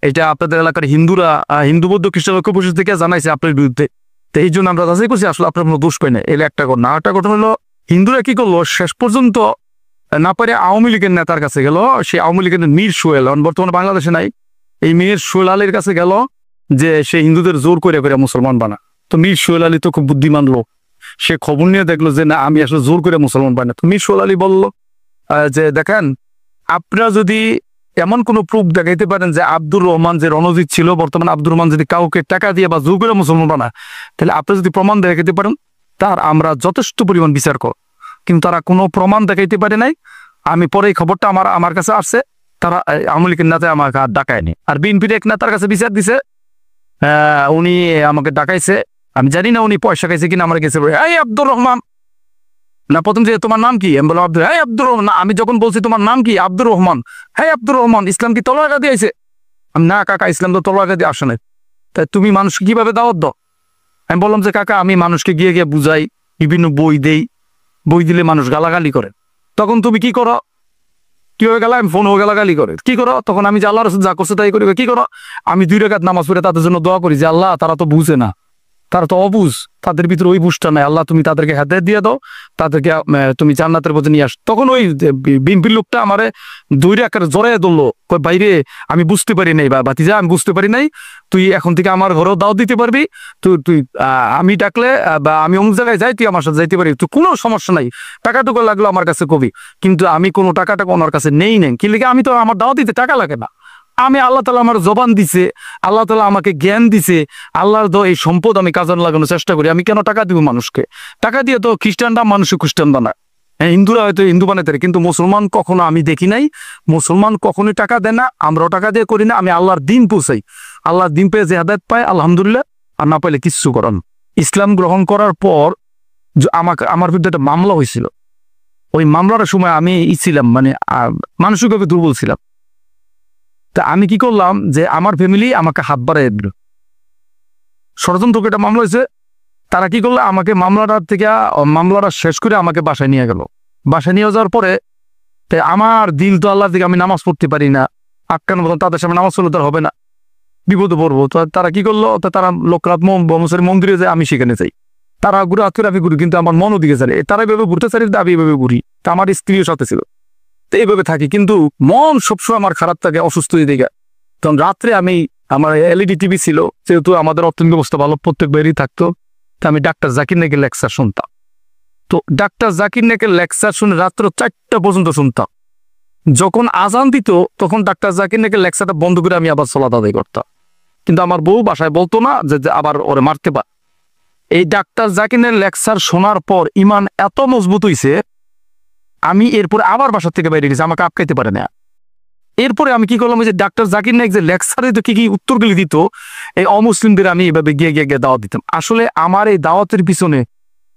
Speaker 1: এটা আপনাদের এলাকার হিন্দুরা, হিন্দু বৌদ্ধ খ্রিস্টান ঐক্য পরিষদ থেকে জানাইছে আপনার বিরুদ্ধে, তো এই জন্য আমরা যাচাই করছি, আসলে আপনার কোনো দোষ পাই না। এলে একটা ঘটনা। একটা ঘটনা হলো, হিন্দুরা কি করলো, শেষ পর্যন্ত না পারে আওয়ামী লীগের নেতার কাছে গেল। সেই আওয়ামী লীগের মীর সোহেল, বর্তমানে বাংলাদেশে নাই, এই মীর সোহেল আলীর কাছে গেল, যে সে হিন্দুদের জোর করে করে মুসলমান বানা। তো মীর সোহেল আলী তো খুব বুদ্ধিমান লোক, সে খবর নিয়ে দেখলো যে না, আমি আসলে জোর করে মুসলমান বানা। তো মীর সোহেল আলী বলল যে দেখেন, আপনারা যদি এমন কোন প্রুফ দেখাইতে পারেন যে আব্দুর রহমান যে রণজিৎ ছিল, বর্তমানে আব্দুর রহমান যদি কাউকে টাকা দিয়ে বা জোর করে মুসলমান বানায়, তাহলে আপনি যদি প্রমাণ দেখাইতে পারেন, তার আমরা যথেষ্ট পরিমাণ বিচার কর। কিন্তু তারা কোনো প্রমাণ দেখাইতে পারে নাই। আমি পরে এই খবরটা আমার কাছে আসছে, তারা আওয়ামী লীগের নেতা আমাকে আর ডাকায়নি। আর বিএনপির এক নেতার কাছে বিচার দিছে, উনি আমাকে ডাকাইছে। আমি জানি না উনি পয়সা খাইছে কিনা, আমার গেছে এই আব্দুর রহমান না, প্রথম যে তোমার নাম কি, আমি বললাম আব্দুর রহমান। আমি যখন বলছি তোমার নাম কি, আব্দুর রহমান, হ্যাঁ আব্দুর রহমান, ইসলাম কি তলোয়ার দিয়ে আইছে? আমি না কাকা, ইসলাম তো তলোয়ার দিয়ে আসে না। তাই তুমি মানুষকে কিভাবে দাওয়াত দাও? আমি বললাম যে কাকা, আমি মানুষকে গিয়ে গিয়ে বুঝাই, বিভিন্ন বই দেই, বই দিলে মানুষ গালাগালি করে। তখন তুমি কি করো? কিভাবে গেলা? আমি ফোনও গালাগালি করে। কি করো? তখন আমি যে আল্লাহ রাসূল যা করছে তাই করি। কি করো? আমি 2 রাকাত নামাজ পড়ে তাদের জন্য দোয়া করি যে আল্লাহ, তারা তো বুঝে না, তারা তো অবুঝ, তাদের ভিতরে ওই বুঝটা নাই, আল্লাহ তুমি তাদেরকে হেদায়েত দিয়ে দাও, তাদেরকে তুমি জান্নাতের পথে নিয়ে আস। তখন ওই বিএনপির লোকটা আমারে 2 রাকাত জড়াইয়া ধরলো, কই বাইরে আমি বুঝতে পারি নাই, বা ভাতিজা আমি বুঝতে পারি নাই, তুই এখন থেকে আমার ঘরেও দাওয়াত দিতে পারবি, তুই আমি ডাকলে বা আমি অমুক জায়গায় যাই, তুই আমার সাথে যাইতে পারবি, তুই কোনো সমস্যা নাই, টাকাটুকু লাগলো আমার কাছে কবি। কিন্তু আমি কোনো টাকাটা ওনার কাছে নেই, কি লিগে? আমি তো, আমার দাওয়াত দিতে টাকা লাগে না। আমি আল্লাহ তাআলা আমার জবান দিছে, আল্লাহ তাআলা আমাকে জ্ঞান দিছে, আল্লাহর তো এই সম্পদ আমি কাজে লাগানোর চেষ্টা করি। আমি কেন টাকা দিব মানুষকে? টাকা দিয়ে তো খ্রিস্টানরা মানুষ খ্রিস্টান বানায়, হিন্দুরা হয়তো হিন্দু বানাতে পারে, কিন্তু মুসলমান কখনো আমি দেখি নাই। মুসলমান কখনোই টাকা দেয় না, আমরাও টাকা দিয়ে করি না। আমি আল্লাহর দিন পৌঁছাই, আল্লাহর দিন পেয়ে যে হেদায়েত পায় আলহামদুলিল্লাহ, আর না পাইলে কিচ্ছু করান। ইসলাম গ্রহণ করার পর আমার বিরুদ্ধে একটা মামলা হয়েছিল। ওই মামলার সময় আমি ছিলাম, মানে মানসিকভাবে দুর্বল ছিলাম। তা আমি কি করলাম, যে আমার ফ্যামিলি আমাকে হাত বাড়াই দিল। ষড়যন্ত্র একটা মামলা হয়েছে। তারা কি করলো, আমাকে মামলাটা শেষ করে আমাকে বাসায় নিয়ে গেল। বাসায় নিয়ে যাওয়ার পরে আমার দিল তো আল্লাহর দিকে, আমি নামাজ পড়তে পারি না, আটকানোর মতন, তাদের সামনে নামাজ পড়লে তার হবে না, বিপদে পড়বো। তো তারা কি করলো, তারা লোকরাত মন্দিরে যায়, আমি সেখানে যাই। তারা ঘুরে হাত করে আমি ঘুরি, কিন্তু আমার মনও দিকে চাই, তারা এভাবে ঘুরতে চাই, আমি এভাবে ঘুরি। তা আমার স্ত্রীও সাথে ছিল, তো এইভাবে থাকি, কিন্তু মন সবসময় আমার খারাপ থাকে, অসুস্থ হয়ে দিকে। তখন রাত্রে আমার এলইডি টিভি ছিল, যেহেতু আমাদের অর্থনৈতিক ব্যবস্থা ভালো, প্রত্যেক বেরই থাকতো। তো আমি ডাক্তার জাকির নাইকের লেকচার শুনতাম। তো ডাক্তার জাকির নাইকের লেকচার শুনে রাত্র 4টা পর্যন্ত শুনতাম। যখন আজান দিত, তখন ডাক্তার জাকির নাইকের লেকচারটা বন্ধ করে আমি আবার সালাত আদায় করতাম। কিন্তু আমার বউ বাসায় বলতো না যে আবার ওরে মারতে পার। এই ডাক্তার জাকিরের লেকচার শোনার পর ইমান এত মজবুত হইছে, আমি এরপরে আবার বাসার থেকে বাইরে গেছি, আমাকে আটকাইতে পারে না। এরপরে আমি কি করলাম, যে ডাক্তার জাকির নায়েক যে লেকচারে তো কি কি উত্তরগুলি দিত, এই অমুসলিমদের আমি এভাবে গিয়ে গিয়ে গিয়ে দাওয়াত দিতাম। আসলে আমার এই দাওয়াতের পিছনে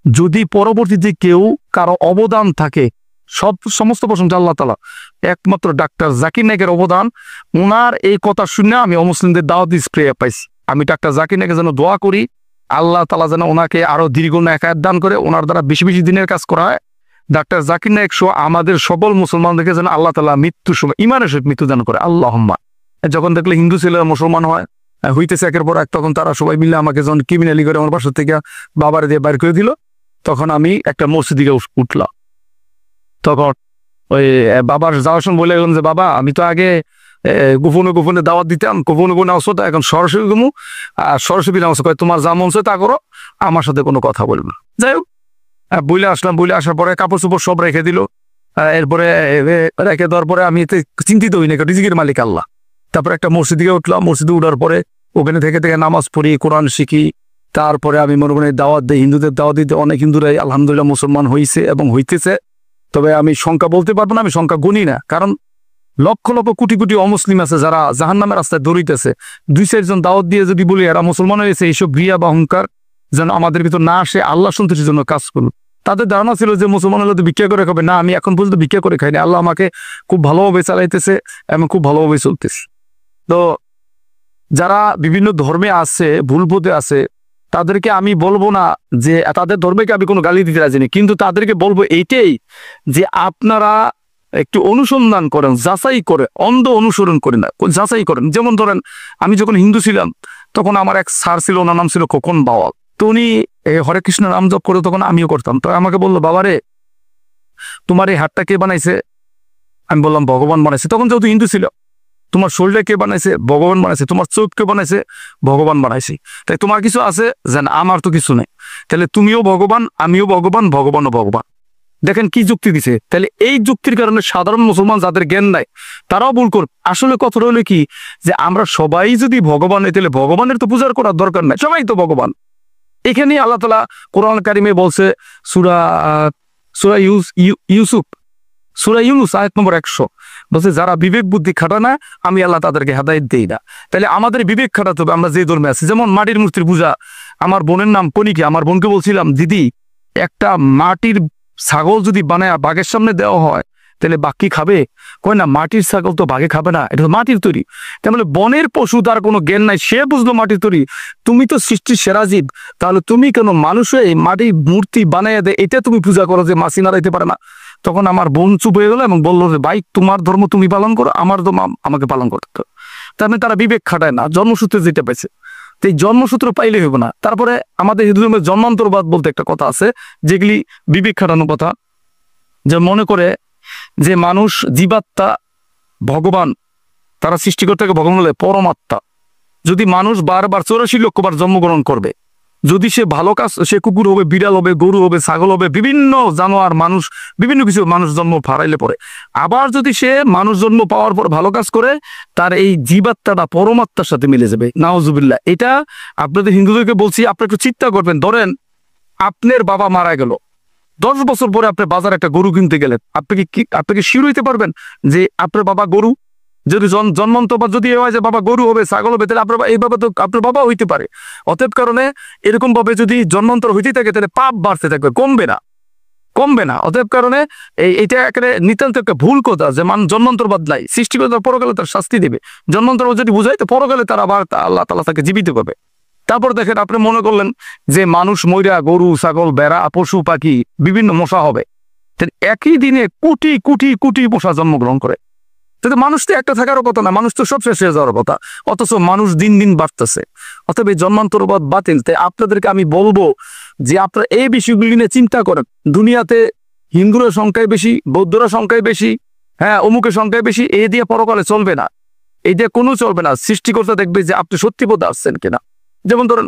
Speaker 1: যদি পরবর্তীতে কেউ কারো অবদান থাকে, সমস্ত প্রশংসা আল্লাহ তাআলা, একমাত্র ডাক্তার জাকির নায়েকের অবদান। ওনার এই কথা শুনে আমি অমুসলিমদের দাওয়াত স্প্রে পাইছি। আমি ডাক্তার জাকির নায়েকের জন্য দোয়া করি, আল্লাহ তাআলা যেন ওনাকে আরো দীর্ঘ নেকায়াত দান করে, ওনার দ্বারা বেশি বেশি দিনের কাজ করা হয়। ডাক্তার জাকির নায়েক সহ আমাদের সকল মুসলমানদেরকে যেন আল্লাহ তাআলা মৃত্যুর সময় ইমানের সহিত মৃত্যু দান করে, আল্লাহুম্মা। যখন দেখলে হিন্দু ছেলেরা মুসলমান হইতেছে একের পর এক, তখন তারা সবাই মিলে আমাকে যখন ক্রিমিনালি করে আমার বাসা থেকে বাবার দিয়ে বাইর করে দিল, তখন আমি একটা মসজিদে উঠলাম। তখন ওই বাবার যাওয়ার সময় বলে গেলাম যে বাবা, আমি তো আগে গোপনে গোপনে দাওয়াত দিতাম, গোপনে গোপনে আসো, এখন সরাসরি গমু, আর সরাসরি কয় তোমার যা মন চায় তা করো, আমার সাথে কোনো কথা বলবে না। যাই হোক, বইলে আসলাম। বইলে আসার পরে কাপড় চোপড় সব রেখে দিল। এরপরে রেখে দেওয়ার পরে আমি এতে চিন্তিত হই না, রিজিকের মালিক আল্লাহ। তারপরে একটা মসজিদে উঠলাম। মসজিদে উঠার পরে ওখানে থেকে নামাজ পড়ি, কোরআন শিখি। তারপরে আমি মনে করি দাওয়াত দিই, হিন্দুদের দাওয়াত দিতে। অনেক হিন্দুরাই আলহামদুলিল্লাহ মুসলমান হয়েছে এবং হইতেছে। তবে আমি সংখ্যা বলতে পারবো না, আমি সংখ্যা গুনি না, কারণ লক্ষ লক্ষ কোটি কোটি অমুসলিম আছে যারা জাহান্নামের রাস্তায় দৌড়িতেছে। 2-4 জন দাওয়াত দিয়ে যদি বলি এরা মুসলমান হয়েছে, এইসব রিয়া বা অহংকার যেন আমাদের ভিতর না আসে, আল্লাহ সন্তুষ্টির জন্য কাজ করুন। তাদের ধারণা ছিল যে মুসলমান হলে তো ভিক্ষা করে খাবে। না, আমি এখন পর্যন্ত ভিক্ষা করে খাইনি। আল্লাহ আমাকে খুব ভালোভাবে চালাইতেছে এবং খুব ভালোভাবে চলতেছে। তো যারা বিভিন্ন ধর্মে আছে, ভুল পথে আছে, তাদেরকে আমি বলবো না যে তাদের ধর্মকে আমি কোনো গালি দিতে রাজি নেই, কিন্তু তাদেরকে বলবো এইটাই যে আপনারা একটু অনুসন্ধান করেন, যাচাই করে, অন্ধ অনুসরণ করে না, যাচাই করেন। যেমন ধরেন, আমি যখন হিন্দু ছিলাম তখন আমার এক স্যার ছিল, ওনার নাম ছিল খোকন বাওয়াল। তো উনি হরে কৃষ্ণ নাম জপ করে, তখন আমিও করতাম। তো আমাকে বললো, বাবারে তোমার এই হাতটা কে বানাইছে? আমি বললাম ভগবান বানাইছে। তখন যেহেতু হিন্দু ছিল, তোমার শরীরটা কে বানাইছে? ভগবান বানাইছে। তোমার চোখ কে বানাইছে? ভগবান বানাইছে। তাই তোমার কিছু আছে যেন আমার তো কিছু নেই, তাহলে তুমিও ভগবান, আমিও ভগবান, ভগবানও ভগবান। দেখেন কি যুক্তি দিছে। তাহলে এই যুক্তির কারণে সাধারণ মুসলমান যাদের জ্ঞান নাই তারাও ভুল করবে। আসলে কথা হলো কি, যে আমরা সবাই যদি ভগবান হই, তাহলে ভগবানের তো পূজার করার দরকার নাই, সবাই তো ভগবান। এখানেই আল্লাহ তাআলা কোরআন কারিমে বলছে, সূরা ইউসুফ, সূরা ইউনুস আয়াত নম্বর 100 বলছে, যারা বিবেক বুদ্ধি খাটায় না আমি আল্লাহ তাদেরকে হেদায়েত দেই না। তাহলে আমাদের বিবেক খাটাতে হবে। আমরা যে ধর্মে আছি, যেমন মাটির মূর্তির পূজা। আমার বোনের নাম কনিকা, আমার বোনকে বলছিলাম, দিদি একটা মাটির ছাগল যদি বানায় বাঘের সামনে দেওয়া হয়, তাহলে বাঘ কি খাবে? কয় না, মাটির ছাগল তো বাঘে খাবে না, এটা তো মাটির তৈরি। তাহলে বনের পশু, তার কোনো জ্ঞান নাই, সে বুঝলো মাটির তৈরি। তুমি তো সৃষ্টির সেরা জীব, তাহলে তুমি কেন মানুষে মাটির মূর্তি বানাইয়া দেয়, এটা তুমি পূজা করো যে মাছি নাড়াইতে পারে না? তখন আমার বোন চুপ হয়ে গেল এবং বললো যে ভাই, তোমার ধর্ম তুমি পালন করো, আমার ধর্ম আমাকে পালন করতে হবে। তার মানে তারা বিবেক খাটায় না, জন্মসূত্রে যেটা পাইছে। তো এই জন্মসূত্র পাইলে হইব না। তারপরে আমাদের হিন্দু ধর্মের জন্মান্তরবাদ বলতে একটা কথা আছে, যেগুলি বিবেক খাটানো কথা। যে মনে করে যে মানুষ জীবাত্মা, ভগবান, তারা সৃষ্টিকর্তাকে ভগবান বলে পরমাত্মা। যদি মানুষ বারবার 84 লক্ষবার জন্মগ্রহণ করবে, যদি সে ভালো কাজ, সে কুকুর হবে, বিড়াল হবে, গরু হবে, ছাগল হবে, বিভিন্ন জানোয়ার, মানুষ, বিভিন্ন কিছু মানুষ জন্ম হারাইলে পরে, আবার যদি সে মানুষ জন্ম পাওয়ার পর ভালো কাজ করে, তার এই জীবাত্মাটা পরমাত্মার সাথে মিলে যাবে। নাউজুবিল্লাহ। এটা আপনাদের হিন্দুদেরকে বলছি, আপনি একটু চিন্তা করবেন। ধরেন আপনার বাবা মারা গেল, 10 বছর পরে আপনি বাজারে একটা গরু কিনতে গেলেন, আপনি কি শিওর হইতে পারবেন যে আপনার বাবা গরু? যদি জন্মান্তর যদি হয় যে বাবা গরু হবে, ছাগল হবে, তাহলে আপনার এইভাবে তো আপনার বাবা হইতে পারে। অতএব কারণে এরকম ভাবে যদি জন্মান্তর হইতে থাকে, তাহলে পাপ বাড়তে থাকবে, কমবে না। অতএব কারণে এইটা একেবারে নিতান্ত একটা ভুল কথা যে জন্মান্তরবাদ নাই। সৃষ্টিকর্তা পরকালে তার শাস্তি দেবে। জন্মান্তর যদি বুঝাই, তো পরকালে তার আবার আল্লাহ তাআলা তাকে জীবিত পাবে। তারপর দেখেন, আপনি মনে করলেন যে মানুষ ময়রা, গরু, ছাগল, বেড়া, পশু পাখি, বিভিন্ন মশা হবে, একই দিনে কোটি কোটি কোটি মশা জন্মগ্রহণ করে। তাতে মানুষ তো একটা থাকারও কথা না, মানুষ তো সব শেষ হয়ে যাওয়ার কথা। অথচ মানুষ দিন দিন বাড়তেছে। অতএব এই জন্মান্তরবাদ বাতিল। তাই আপনাদেরকে আমি বলবো যে আপনারা এই বিষয়গুলি নিয়ে চিন্তা করেন। দুনিয়াতে হিন্দুরা সংখ্যায় বেশি, বৌদ্ধরা সংখ্যায় বেশি, হ্যাঁ অমুকের সংখ্যায় বেশি, এই দিয়ে পরকালে চলবে না, এই দিয়ে কোনো চলবে না। সৃষ্টিকর্তা দেখবে যে আপনি সত্যি পথে আসছেন কিনা। যেমন ধরেন,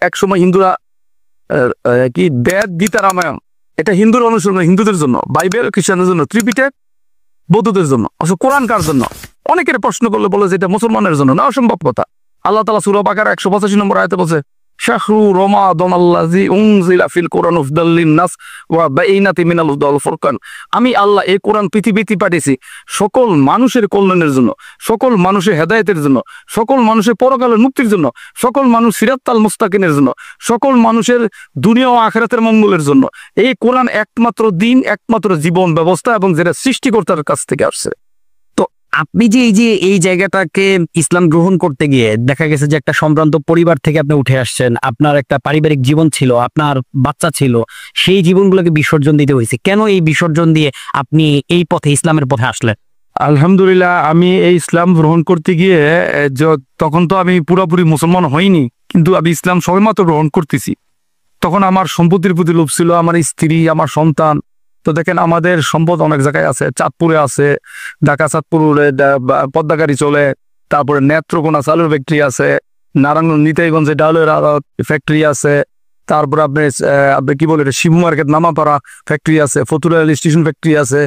Speaker 1: এক সময় হিন্দুরা কি বেদ, গীতা, রামায়ণ, এটা হিন্দুর অনুসরণ, হিন্দুদের জন্য। বাইবেল খ্রিস্টানদের জন্য, ত্রিপিটক বৌদ্ধদের জন্য। অথচ কোরআন কার জন্য? অনেকের প্রশ্ন করলে বলে যে এটা মুসলমানের জন্য। না, অসম্ভব কথা। আল্লাহ তাআলা সূরা বাকারা 185 নম্বর আয়াতে বলছে, শাহরু রমাদান আল্লাযী উনজিলা ফিল কুরআন হুদাল লিন-নাস ওয়া বাইনাতিন মিনাল হুদা ওয়াল ফুরকান। আমি আল্লাহ এই কোরআন পৃথিবীতে পাঠিয়েছি সকল মানুষের কল্যাণের জন্য, সকল মানুষের হেদায়েতের জন্য, সকল মানুষের পরকালের মুক্তির জন্য, সকল মানুষ সিরাতাল মুস্তাকিমের জন্য, সকল মানুষের দুনিয়া ও আখিরাতের মঙ্গলের জন্য। এই কোরআন একমাত্র দিন, একমাত্র জীবন ব্যবস্থা, এবং যেটা সৃষ্টিকর্তার কাছ থেকে আসছে।
Speaker 2: আপনি যে এই জায়গাটাকে ইসলাম গ্রহণ করতে গিয়ে দেখা গেছে যে একটা সম্ভ্রান্ত পরিবার থেকে আপনি উঠে আসছেন, আপনার একটা পারিবারিক জীবন ছিল, আপনার বাচ্চা ছিল, সেই জীবনগুলোকে বিসর্জন দিতে হয়েছে। কেন এই বিসর্জন দিয়ে আপনি এই পথে, ইসলামের পথে আসলেন?
Speaker 1: আলহামদুলিল্লাহ, আমি এই ইসলাম গ্রহণ করতে গিয়ে তখন তো আমি পুরোপুরি মুসলমান হইনি, কিন্তু আমি ইসলাম সবেমাত্র গ্রহণ করতেছি। তখন আমার সম্পত্তির প্রতি লোভ ছিল, আমার স্ত্রী, আমার সন্তান। তো দেখেন আমাদের সম্পদ অনেক জায়গায় আছে, চাঁদপুরে আছে, ঢাকা চাঁদপুরে পদ্মাগাড়ি চলে, তারপরে নেত্রকোনা চালের ফ্যাক্টরি আছে, নারায়ণগঞ্জ নিতাইগঞ্জে ডালের ফ্যাক্টরি আছে, তারপরে আপনি কি বলে শিবু মার্কেট নামাপাড়া ফ্যাক্টরি আছে, ফতুল্লা স্টেশন ফ্যাক্টরি আছে,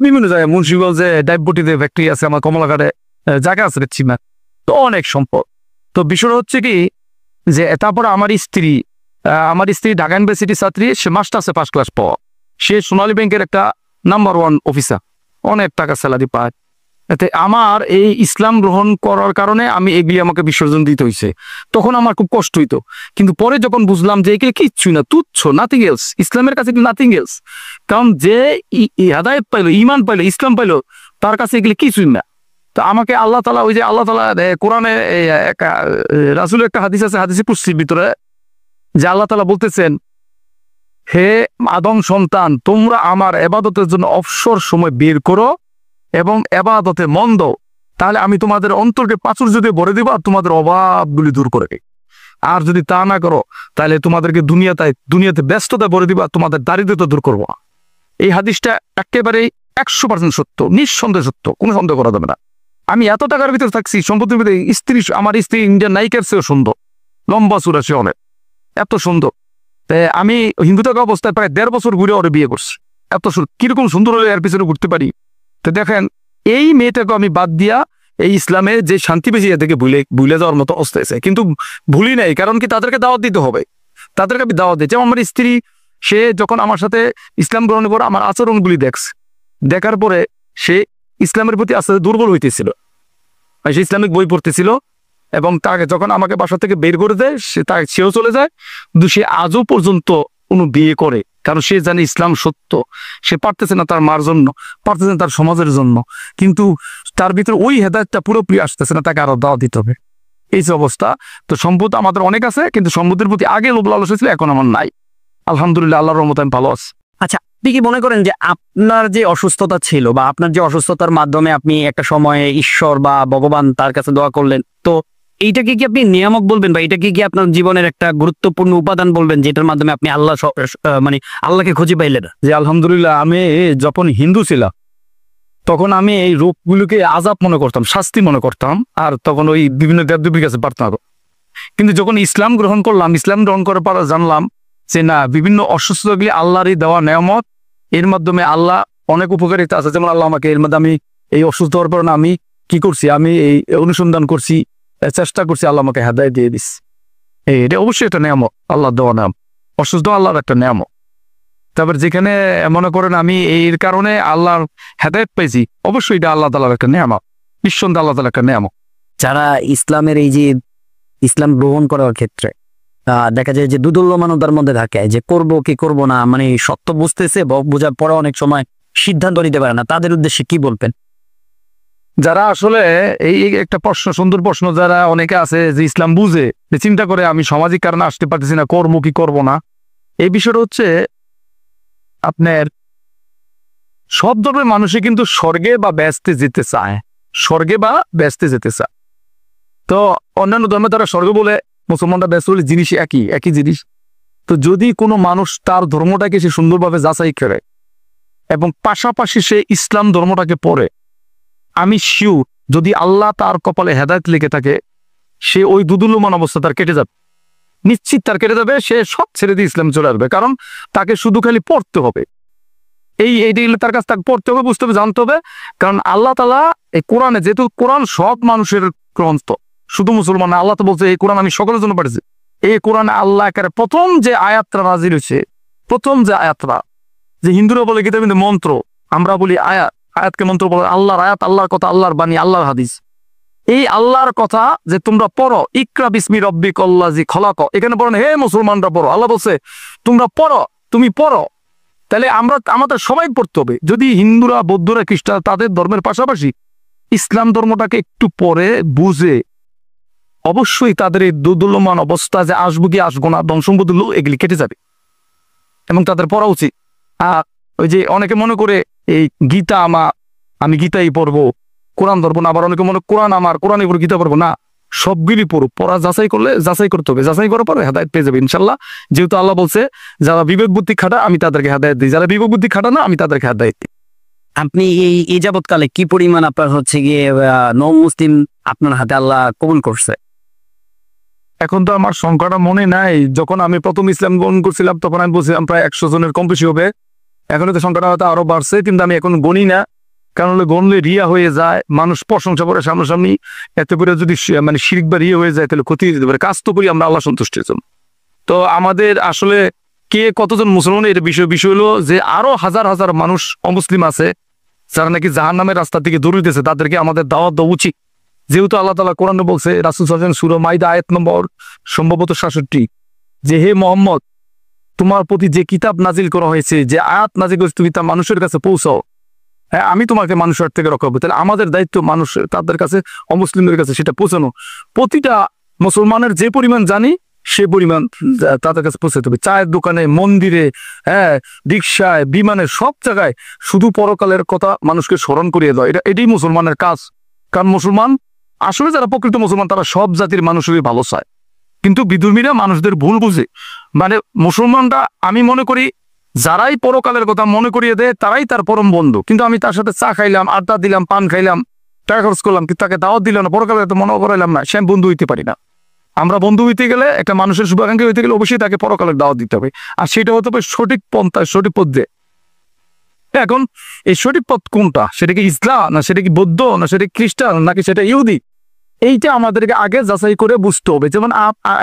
Speaker 1: বিভিন্ন জায়গায় মুন্সিগঞ্জে ডাইবটিতে ফ্যাক্টরি আছে, আমার কমলাঘাটে জায়গা আছে দেখছি না। তো অনেক সম্পদ। তো বিষয়টা হচ্ছে কি যে তারপরে আমার স্ত্রী ঢাকা ইউনিভার্সিটির ছাত্রী, সে মাস্টার্সে ফার্স্ট ক্লাস পাওয়া, সে সোনালী ব্যাংকের একটা নাম্বার 1 অফিসার, অনেক টাকা স্যালারি পায়। এতে আমার এই ইসলাম গ্রহণ করার কারণে আমি এগুলি আমাকে বিসর্জন দিতে হয়েছে। তখন আমার খুব কষ্ট হইতো, কিন্তু পরে যখন বুঝলাম যে এগুলি কিচ্ছুই না, তুচ্ছ, নাথিং এলস, ইসলামের কাছে নাথিং এলস। কারণ যে হেদায়েত পাইলো, ইমান পাইলো, ইসলাম পাইলো, তার কাছে এগুলি কিছুই না। তো আমাকে আল্লাহ তাআলা, ওই যে আল্লাহ তাআলা কোরআনে রাসূলের একটা হাদিস আছে, হাদিসে কুদসির ভিতরে, যে আল্লাহ তাআলা বলতেছেন, হে আদম সন্তান, তোমরা আমার ইবাদতের জন্য অবসর সময় বের করো এবং ইবাদতে মন দাও, তাহলে আমি তোমাদের অন্তরকে প্রাচুর্য দিয়ে ভরে দেব আর তোমাদের অভাবগুলি দূর করে দেব। আর যদি তা না করো, তাহলে তোমাদেরকে দুনিয়াতে ব্যস্ততা ভরে দিব আর তোমাদের দারিদ্রতা দূর করবো না। এই হাদিসটা একেবারেই 100% সত্য, নিঃসন্দেহ সত্য, কোনো সন্দেহ করা যাবে না। আমি এত টাকার ভিতরে থাকছি, সম্পত্তির ভিতরে, আমার স্ত্রী ইন্ডিয়ান নায়িকার চেয়েও সুন্দর, লম্বা চূড়া, সে অনেক এত সুন্দর। আমি হিন্দু থাকা অবস্থায় প্রায় 1.5 বছর ঘুরে ওরে বিয়ে করছি। এত কিরকম সুন্দর হলে এর পিছনে ঘুরতে পারি। তো দেখেন, এই মেয়েটাকে আমি বাদ দিয়া এই ইসলামে যে শান্তি পেয়েছি, এ থেকে ভুলে যাওয়ার মতো অবস্থা আছে। কিন্তু ভুলি নাই, কারণ কি তাদেরকে দাওয়াত দিতে হবে, তাদেরকে আমি দাওয়াত দিই। যেমন আমার স্ত্রী, সে যখন আমার সাথে ইসলাম গ্রহণ করে আমার আচরণগুলি দেখার পরে সে ইসলামের প্রতি আস্তে আস্তে দুর্বল হইতেছিল। সে ইসলামিক বই পড়তেছিল, এবং তাকে যখন আমাকে বাসা থেকে বের করে দেয়, সেও চলে যায়। কিন্তু সে আজও পর্যন্ত কোনো বিয়ে করে, কারণ সে জানে ইসলাম সত্য। সে পারতেছে না তার মার জন্য, পারতেছে না তার সমাজের জন্য, কিন্তু তার ভিতরে ওই হেদায়েতটা পুরোপুরি আসতেছে না, তাকে আরো দাওয়াত দিতে হবে। এই যে অবস্থা। তো সম্পদ আমাদের অনেক আছে, কিন্তু সম্পদের প্রতি আগে লোভ লালসা ছিল, এখন আমার নাই। আলহামদুলিল্লাহ, আল্লাহর রহমতে আমি ভালো আছি।
Speaker 2: আচ্ছা, আপনি কি মনে করেন যে আপনার যে অসুস্থতা ছিল, বা আপনার যে অসুস্থতার মাধ্যমে আপনি একটা সময়ে ঈশ্বর বা ভগবান, তার কাছে দোয়া করলেন, তো এইটাকে কি আপনি নিয়ামক বলবেন, বা এটাকে কি আপনার জীবনের একটা গুরুত্বপূর্ণ উপাদান বলবেন, যেটার মাধ্যমে আপনি আল্লাহকে খুঁজে পাইলেন?
Speaker 1: যে আলহামদুলিল্লাহ, আমি যখন হিন্দু ছিলাম তখন আমি এই রূপগুলোকে আযাব মনে করতাম, শাস্তি মনে করতাম, আর তখন ওই বিভিন্ন দেবদেবীর কাছে প্রার্থনা করতাম। কিন্তু যখন ইসলাম গ্রহণ করলাম, ইসলাম গ্রহণ করার পর জানলাম যে না, বিভিন্ন অসুস্থতাগুলি আল্লাহরই দেওয়া নেয়ামত। এর মাধ্যমে আল্লাহ অনেক উপকারিতা আছে। যেমন আল্লাহ আমাকে এর মধ্যে, আমি এই অসুস্থ হওয়ার পর আমি কি করছি, আমি এই অনুসন্ধান করছি, চেষ্টা করছি, আল্লাহ আমাকে হেদায়েত দিয়ে দিস। এটা অবশ্যই একটা নিয়ামত, আল্লাহ দেওয়া নাম। অসুস্থ আল্লাহর একটা নিয়ামত। তারপর যেখানে মনে করেন আমি এর কারণে আল্লাহর হেদায়েত পেয়েছি, অবশ্যই এটা আল্লাহ তাআলার একটা নিয়ামত, নিঃসন্দেহে আল্লাহ তাআলার একটা নিয়ামত।
Speaker 2: যারা ইসলামের এই যে ইসলাম গ্রহণ করার ক্ষেত্রে দেখা যায় যে দুদুল্যমানতার মধ্যে থাকে, যে করব কি করব না, মানে সত্য বুঝতেছে, বোঝার পরে অনেক সময় সিদ্ধান্ত নিতে পারে না, তাদের উদ্দেশ্যে কি বলবেন?
Speaker 1: যারা আসলে এই একটা প্রশ্ন, সুন্দর প্রশ্ন, যারা অনেকে আছে যে ইসলাম বুঝে, যে চিন্তা করে আমি সামাজিক কারণে আসতে পারতেছি না, করবো কি করবো না। এই বিষয়টা হচ্ছে, আপনার সব ধর্মের মানুষই কিন্তু স্বর্গে বা ব্যস্তে যেতে চায়, স্বর্গে বা ব্যস্তে যেতে চায়। তো অন্যান্য ধর্মে তারা স্বর্গ বলে, মুসলমানরা ব্যস্ত বলে, জিনিস একই জিনিস। তো যদি কোনো মানুষ তার ধর্মটাকে সে সুন্দরভাবে যাচাই করে এবং পাশাপাশি সে ইসলাম ধর্মটাকে পড়ে, আমি শিওর যদি আল্লাহ তার কপালে হেদায়েত লিখে থাকে, সে ওই দুদুল্যমান অবস্থা তার কেটে যাবে, নিশ্চিত তার কেটে যাবে। সে সব ছেড়ে দিয়ে ইসলাম চলে আসবে, কারণ তাকে শুধু খালি পড়তে হবে। এইগুলো তার কাছ থেকে পড়তে হবে, বুঝতে হবে, জানতে হবে। কারণ আল্লাহ তাআলা এই কোরআনে, যেহেতু কোরআন সব মানুষের গ্রন্থ, শুধু মুসলমান না, আল্লাহ তো বলছে এই কোরআন আমি সকলের জন্য পাঠিয়েছি। এই কোরআনে আল্লাহ একেবারে প্রথম যে আয়াতটা নাজিল হয়েছে, প্রথম যে আয়াতটা, যে হিন্দুরা বলে কিতাব কিন্তু মন্ত্র, আমরা বলি আয়াত, আয়াতকে মন্ত্র বলে, আল্লাহর আয়াত, আল্লাহর কথা, আল্লাহর বাণী, আল্লাহর হাদিস। এই আল্লাহর কথা যে তোমরা পড়ো, ইকরা বিসমি রব্বিকাল্লাযী খলাক, এখানে পড়ো না হে মুসলমানরা পড়ো, আল্লাহ বলছে তোমরা পড়ো, তুমি পড়ো। তাহলে আমাদের সবাই পড়তে হবে। যদি হিন্দুরা, বৌদ্ধরা, খ্রিস্টান তাদের ধর্মের পাশাপাশি ইসলাম ধর্মটাকে একটু পরে বুঝে, অবশ্যই তাদের এই দুর্দুল্যমান অবস্থা যে আসবো কি আসবো না, ধ্বংসম্পদ এগুলি কেটে যাবে এবং তাদের পড়া উচিত। ওই যে অনেকে মনে করে এই গীতা আমি গীতাই পড়বো, কোরআন ধরবো না, আবার অনেকে মনে কোরআন আমার, কোরআনের উপর গীতা পড়বো না। সবগুলি পড়ো, পড়া যাচাই করতে হবে, যাচাই করার পরে হেদায়েত পেয়ে যাবে ইনশাল্লাহ। যেহেতু আল্লাহ বলছে যারা বিবেক বুদ্ধি খাটা আমি তাদেরকে হেদায়েত দিই, যারা বিবেক বুদ্ধি খাটা না আমি তাদেরকে হেদায়েত দিই।
Speaker 2: আপনি এই যাবৎকালে কি পরিমাণ আপনার হচ্ছে গিয়ে নন মুসলিম আপনার হাতে আল্লাহ কবুল করছে?
Speaker 1: এখন তো আমার সংখ্যাটা মনে নাই। যখন আমি প্রথম ইসলাম গ্রহণ করছিলাম তখন আমি বলছিলাম প্রায় 100 জনের কম বেশি হবে। এখন তো সংখ্যাটা হয়তো আরো বাড়ছে, কিন্তু আমি এখন গণি না, কারণ গণলে রিয়া হয়ে যায়, মানুষ প্রশংসা করে সামনাসামনি, এত করে যদি মানে শিরক বা রিয়া হয়ে যায় তাহলে ক্ষতি দিতে পারে। কাজ তো করি আমরা আল্লাহ সন্তুষ্টির জন্য। তো আমাদের আসলে কে কতজন মুসলমান এর বিষয় হলো যে আরো হাজার হাজার মানুষ অমুসলিম আছে যারা নাকি জাহান্নামের রাস্তা থেকে দৌড়িতেছে, তাদেরকে আমাদের দাওয়াত দেওয়া উচিত। যেহেতু আল্লাহ তাআলা কোরআনে বলছে, রাসূল সাল্লাল্লাহু আলাইহি ওয়াসাল্লাম সূরা মাইদা আয়াত নম্বর সম্ভবত 66, যে হে মুহাম্মদ তোমার প্রতি যে কিতাব নাজিল করা হয়েছে, যে আয়াত নাজিল করেছে, তুমি তা মানুষের কাছে পৌঁছাও। হ্যাঁ, আমি তোমাকে মানুষের থেকে রক্ষা করবো। তাহলে আমাদের দায়িত্ব মানুষের, তাদের কাছে, অমুসলিমদের কাছে সেটা পৌঁছানো। প্রতিটা মুসলমানের যে পরিমাণ জানি সে পরিমাণ তাদের কাছে পৌঁছাতে হবে। চায়ের দোকানে, মন্দিরে, হ্যাঁ, রিক্সায়, বিমানে, সব জায়গায় শুধু পরকালের কথা মানুষকে স্মরণ করিয়ে দেয়। এটাই মুসলমানের কাজ। কারণ মুসলমান আসলে যারা প্রকৃত মুসলমান তারা সব জাতির মানুষেরই ভালো চায়, কিন্তু বিধর্মীরা মানুষদের ভুল বুঝে। মানে মুসলমানরা, আমি মনে করি যারাই পরকালের কথা মনে করিয়ে দেয় তারাই তার পরম বন্ধু। কিন্তু আমি তার সাথে চা খাইলাম, আড্ডা দিলাম, পান খাইলাম, টাকা খরচ করলাম, কিন্তু তাকে দাওয়াত দিলাম না, পরকালের মনে করাইলাম না, সে বন্ধু হইতে পারি না। আমরা বন্ধু হইতে গেলে, একটা মানুষের শুভাকাঙ্ক্ষী হইতে গেলে অবশ্যই তাকে পরকালের দাওয়াত দিতে হবে, আর সেটা হতে হবে সঠিক পন্থায়, সঠিক পথে। এখন এই সঠিক পথ কোনটা? সেটা কি ইসলাম, না সেটা কি বৌদ্ধ, না সেটা খ্রিস্টান, নাকি সেটা ইহুদি? এইটা আমাদেরকে আগে যাচাই করে বুঝতে হবে। যেমন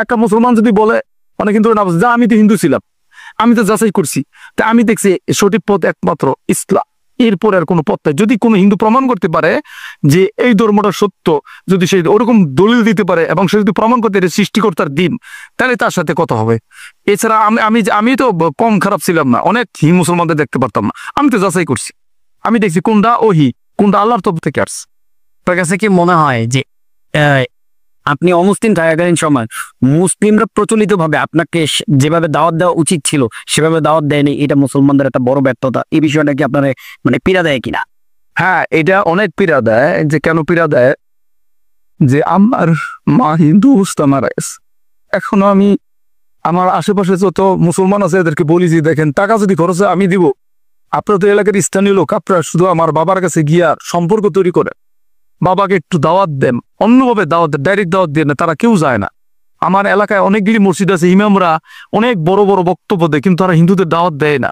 Speaker 1: একটা মুসলমান যদি বলে, অনেক হিন্দু না, যা আমি তো হিন্দু ছিলাম, আমি তো যাচাই করছি, তা আমি দেখছি সঠিক পথ একমাত্র ইসলাম, এরপরে আর কোনো পথ নাই। যদি কোনো হিন্দু প্রমাণ করতে পারে যে এই ধর্মটা সত্য, যদি সে ওরকম দলিল দিতে পারে এবং সে যদি প্রমাণ করতে সৃষ্টিকর্তার দিন, তাহলে তার সাথে কথা হবে। এছাড়া আমি তো কম খারাপ ছিলাম না, অনেক মুসলমানদের দেখতে পারতাম না, আমি তো যাচাই করছি, আমি দেখছি কোনটা ওহি, কোনটা আল্লাহর তরফ থেকে আসছে।
Speaker 2: আপনার কাছে কি মনে হয় যে আপনি অমুসলিম থাকাকালীন সময় মুসলিমরা প্রচলিত ভাবে আপনাকে যেভাবে দাওয়াত দেওয়া উচিত ছিল সেভাবে দাওয়াত দেয়নি, এটা মুসলমানদের একটা বড় ব্যর্থতা? এই বিষয়টা কি আপনার মানে পীড়া দেয় কিনা?
Speaker 1: হ্যাঁ, এটা অনেক পীড়া দেয়। যে কেন পীড়া দেয়, যে আমার মা হিন্দু অবস্থা মারা গেছে, এখনো আমি আমার আশেপাশে যত মুসলমান আছে এদেরকে বলি যে দেখেন, টাকা যদি খরচ হয় আমি দিব, আপনারা তো এলাকার স্থানীয় লোক, আপনারা শুধু আমার বাবার কাছে গিয়া সম্পর্ক তৈরি করে বাবাকে একটু দাওয়াত দেন, অন্যভাবে দাওয়াত দেন, ডাইরেক্ট দাওয়াত দিয়ে না, তারা কেউ যায় না। আমার এলাকায় অনেকগুলি মসজিদ আছে, ইমামরা অনেক বড় বড় বক্তব্য দেয়, কিন্তু তারা হিন্দুদের দাওয়াত দেয় না।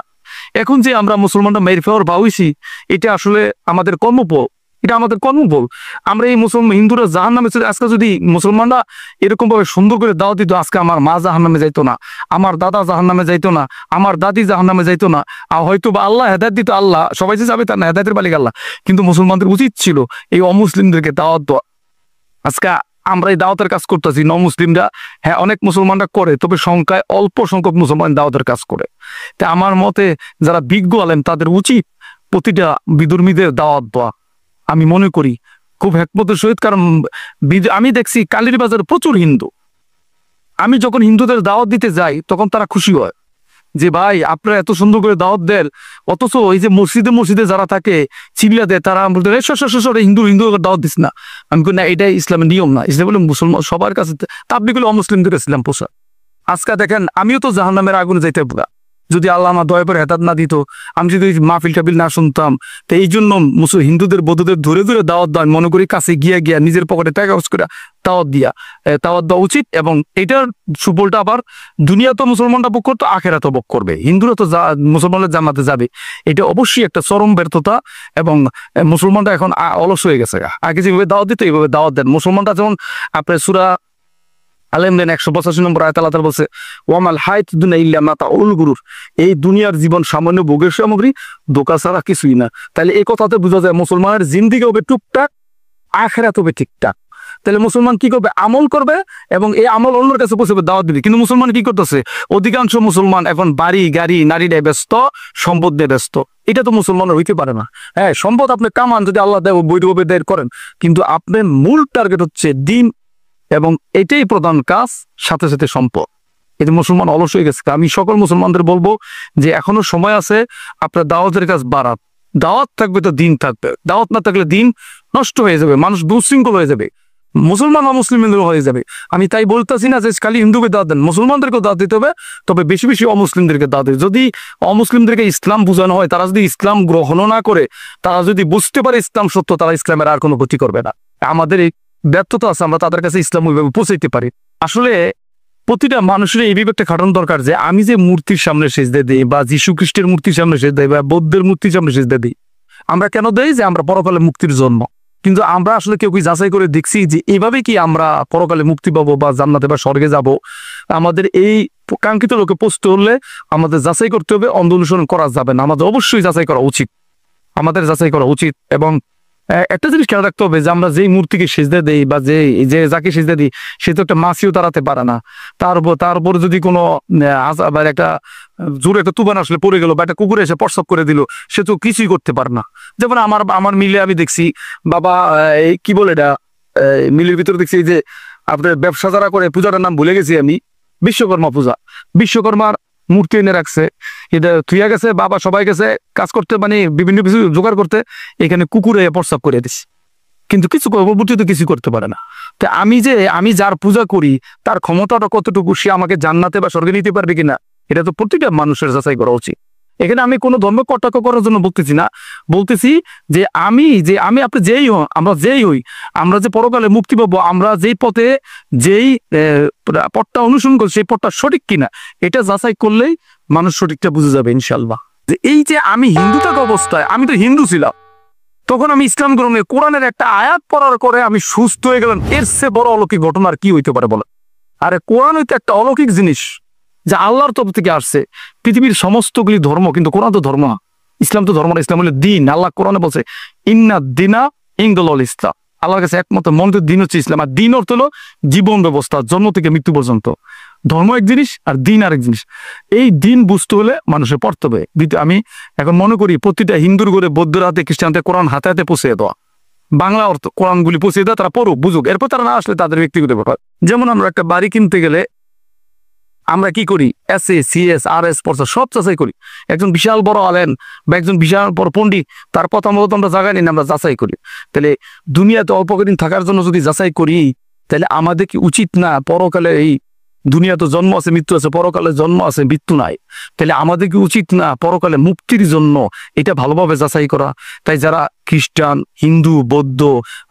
Speaker 1: এখন যে আমরা মুসলমানরা মেরে ফেওয়ার বাউইছি, এটা আসলে আমাদের কর্মফল, এটা আমাদের কর্মফল। আমরা এই হিন্দুরা জাহান্নামে, আজকে যদি মুসলমানরা এরকম ভাবে সুন্দর করে দাওয়াত দিত, আজকে আমার মা জাহান্নামে যাইতো না, আমার দাদা জাহান্নামে যাইতো না, আমার দাদি জাহান্নামে যাইতো না, আর হয়তো বা আল্লাহ হেদায়েত দিত, আল্লাহ সবাই যে যাবে তার না, হেদায়েতের মালিক আল্লাহ। কিন্তু মুসলমানদের উচিত ছিল এই অমুসলিমদেরকে দাওয়াত দেওয়া। আজকে আমরা এই দাওয়াতের কাজ করতেছি, মুসলিমরা, হ্যাঁ অনেক মুসলমানরা করে, তবে সংখ্যায় অল্প সংখ্যক মুসলমান দাওয়াতের কাজ করে। তাই আমার মতে যারা বিজ্ঞ আলেম তাদের উচিত প্রতিটা বিধর্মীদের দাওয়াত দেওয়া, আমি মনে করি খুব হেকমতের সহিত। কারণ আমি দেখছি কালীর বাজারে প্রচুর হিন্দু, আমি যখন হিন্দুদের দাওয়াত দিতে যাই তখন তারা খুশি হয় যে ভাই আপনারা এত সুন্দর করে দাওয়াত দেন, অথচ এই যে মসজিদে মসজিদে যারা থাকে চিল্লা দেয়, তারা হিন্দু দাওয়াত দিস না। আমি কই না, এটাই ইসলামের নিয়ম না। ইসলাম বলে মুসলমান সবার কাছে, তাবলিগুলো অমুসলিমদের ইসলাম পোষা। আজকে দেখেন, আমিও তো জাহান্নামের আগুনে যাইতে পারা, যদি আল্লাহ আমার দয়া করে হেদায়েত না দিত, আমি যদি মাহফিল টাফিল না শুনতাম। তো এই জন্য হিন্দুদের বৌদ্ধদের ধরে ধরে দাওয়াত দেওয়া, মনে করি কাছে গিয়া নিজের পকেটে টাকা খরচ করে দাওয়াত দেওয়া উচিত। এবং এটার সুফলটা আবার দুনিয়া তো মুসলমানরা ভোগ করতো, আখেরা তো ভোগ করবে। হিন্দুরা তো মুসলমানদের জান্নাতে যাবে, এটা অবশ্যই একটা চরম ব্যর্থতা। এবং মুসলমানরা এখন অলস হয়ে গেছে, আগে যেভাবে দাওয়াত দিত এইভাবে দাওয়াত দেন। মুসলমানরা যেমন আপনার সূরা আল ইমরান 185 নম্বর আয়াত আল্লাহ তাআলা বলছে ওয়ামাল হায়াতুদ দুনিয়া ইল্লা মাতাউল গুরুর, এই দুনিয়ার জীবন সামান্য ভোগের সামগ্রী, ধোঁকা ছাড়া কিছুই না। তাহলে এই কথাতে বোঝা যায় মুসলমানের জিন্দিগি হবে টুকটাক, আখিরাত হবে ঠিকঠাক। তাহলে মুসলমান কি করবে? আমল করবে এবং এই আমল অন্যের কাছে পৌঁছাবে, দাওয়াত দিবে। কিন্তু মুসলমান কি করতেছে? অধিকাংশ মুসলমান এখন বাড়ি গাড়ি নারী নিয়ে ব্যস্ত, সম্পদ নিয়ে ব্যস্ত। এটা তো মুসলমানের হইতে পারে না। হ্যাঁ, সম্পদ আপনি কামান, যদি আল্লাহ দেয় বৈধভাবে দায়ের করেন, কিন্তু আপনার মূল টার্গেট হচ্ছে দিন, এবং এটাই প্রধান কাজ, সাথে সাথে সম্পদ। এতে মুসলমান অলস হয়ে গেছে। আমি সকল মুসলমানদের বলবো যে এখনো সময় আছে, আপনার দাওয়াতের কাজ বাড়ান। দাওয়াত থাকবে তো দিন থাকবে, দাওয়াত না থাকলে দিন নষ্ট হয়ে যাবে, মানুষ দুশৃঙ্খল হয়ে যাবে, মুসলমান বা মুসলিমদের হয়ে যাবে। আমি তাই বলতেছি না যে খালি হিন্দুকে দাওয়াত দেন, মুসলমানদেরকেও দাওয়াত দিতে হবে, তবে বেশি বেশি অমুসলিমদেরকে দাওয়াত দিতে। যদি অমুসলিমদেরকে ইসলাম বোঝানো হয়, তারা যদি ইসলাম গ্রহণ না করে, তারা যদি বুঝতে পারে ইসলাম সত্য, তারা ইসলামের আর কোনো ক্ষতি করবে না। আমাদের এই ব্যর্থতা আছে, আমরা তাদের কাছে ইসলাম ওইভাবে পৌঁছাইতে পারি। আসলে প্রতিটা মানুষের এই বিবেকটা খাটানো দরকার যে আমি যে মূর্তির সামনে সেজদা দিই, বা যীশু খ্রিস্টের মূর্তির সামনে সেজদা দিই, বা বৌদ্ধের মূর্তির সামনে সেজদা দিই, আমরা কেন দেই? যে আমরা পরকালে মুক্তির জন্য। কিন্তু আমরা আসলে কেউ কি যাচাই করে দেখছি যে এইভাবে কি আমরা পরকালে মুক্তি পাবো বা জান্নাতে বা স্বর্গে যাব? আমাদের এই কাঙ্ক্ষিত লোকে পৌঁছতে হলে আমাদের যাচাই করতে হবে, অন্ধ অনুসরণ করা যাবে না। আমাদের অবশ্যই যাচাই করা উচিত, আমাদের যাচাই করা উচিত। এবং একটা জিনিস খেয়াল রাখতে হবে যে আমরা যেই মূর্তিকে সেজদা দেই বা যে যাকে সেজদা দিই, সে তো একটা মাছিও তাড়াতে পারে না। তারপর যদি কোনো একটা জোরে একটা তুফান আসলে পড়ে গেল, বা একটা কুকুরে এসে প্রস্রাব করে দিল, সে তো কিছুই করতে পারে না। যেমন আমার মিলে আমি দেখছি বাবা, এই কি বলে এটা, মিলের ভিতরে দেখছি যে আপনার ব্যবসা যারা করে, পূজাটার নাম ভুলে গেছি আমি, বিশ্বকর্মা পূজা, বিশ্বকর্মার মূর্তি এনে রাখছে, এটা থুইয়া গেছে, বাবা সবাই গেছে কাজ করতে, মানে বিভিন্ন কিছু জোগাড় করতে, এখানে কুকুরে প্রস্রাব করে দিচ্ছে, কিন্তু কিছু মূর্তি তো কিছু করতে পারে না। তো আমি যার পূজা করি, তার ক্ষমতাটা কতটুকু, সে আমাকে জান্নাতে বা স্বর্গে নিতে পারবে কিনা, এটা তো প্রতিটা মানুষের যাচাই করা উচিত। এখানে আমি কোনো ধর্ম কটাক্ষ করার জন্য বলতেছি না, বলতেছি যে আমি আপনি যেই হন, আমরা যেই হই, আমরা যে পরকালে মুক্তি পাবো, আমরা যেই পথে যেই পথটা অনুসরণ করছি, সেই পথটা সঠিক কিনা, এটা যাচাই করলেই মানুষ সঠিকটা বুঝে যাবে ইনশাল্লাহ। যে এই যে আমি হিন্দু থাকা অবস্থায়, আমি তো হিন্দু ছিলাম, তখন আমি ইসলাম গ্রহণে কোরআনের একটা আয়াত পড়ার করে আমি সুস্থ হয়ে গেলাম, এর চেয়ে বড় অলৌকিক ঘটনা আর কি হইতে পারে বলেন? আরে কোরআন হইতে একটা অলৌকিক জিনিস, যা আল্লাহর তরফ থেকে আসছে। পৃথিবীর সমস্তগুলি ধর্ম, কিন্তু কোরআন তো ধর্ম না, ইসলাম তো ধর্ম না, ইসলাম হলো দিন। আল্লাহ কোরআনে বলছে ইন্না দিনা ইনদাল্লাহিল ইসলাম, আল্লাহর কাছে একমাত্র মনোনীত দিন হচ্ছে ইসলাম। আর দিন অর্থ হলো জীবন ব্যবস্থা, জন্ম থেকে মৃত্যু পর্যন্ত। ধর্ম এক জিনিস আর দিন আরেক জিনিস। এই দিন বুঝতে হলে মানুষের পড়তে হবে। আমি এখন মনে করি প্রতিটা হিন্দুর ঘরে, বৌদ্ধর হাতে, খ্রিস্টানদের কোরআন হাতে হাতে পৌঁছে দেওয়া, বাংলা অর্থ কোরআনগুলি পৌঁছে দেওয়া, তারা পড়ুক বুঝুক, এরপর তারা না আসলে তাদের ব্যক্তিগত ব্যাপার। যেমন আমরা একটা বাড়ি কিনতে গেলে আমরা কি করি? এসএ, সিএস, আরএস পড়ছে, সব যাচাই করি। একজন বিশাল বড় আলেম বা একজন বিশাল বড় পণ্ডিত, তার কথা মতো আমরা জায়গা নিই, আমরা যাচাই করি। তাহলে দুনিয়াতে অল্প কদিন থাকার জন্য যদি যাচাই করি, তাহলে আমাদের কি উচিত না পরকালে, এই দুনিয়া তো জন্ম আছে মৃত্যু আছে, পরকালে জন্ম আছে মৃত্যু নাই, তাহলে আমাদের কি উচিত না পরকালে মুক্তির জন্য এটা ভালোভাবে যাচাই করা? তাই যারা খ্রিস্টান, হিন্দু, বৌদ্ধ,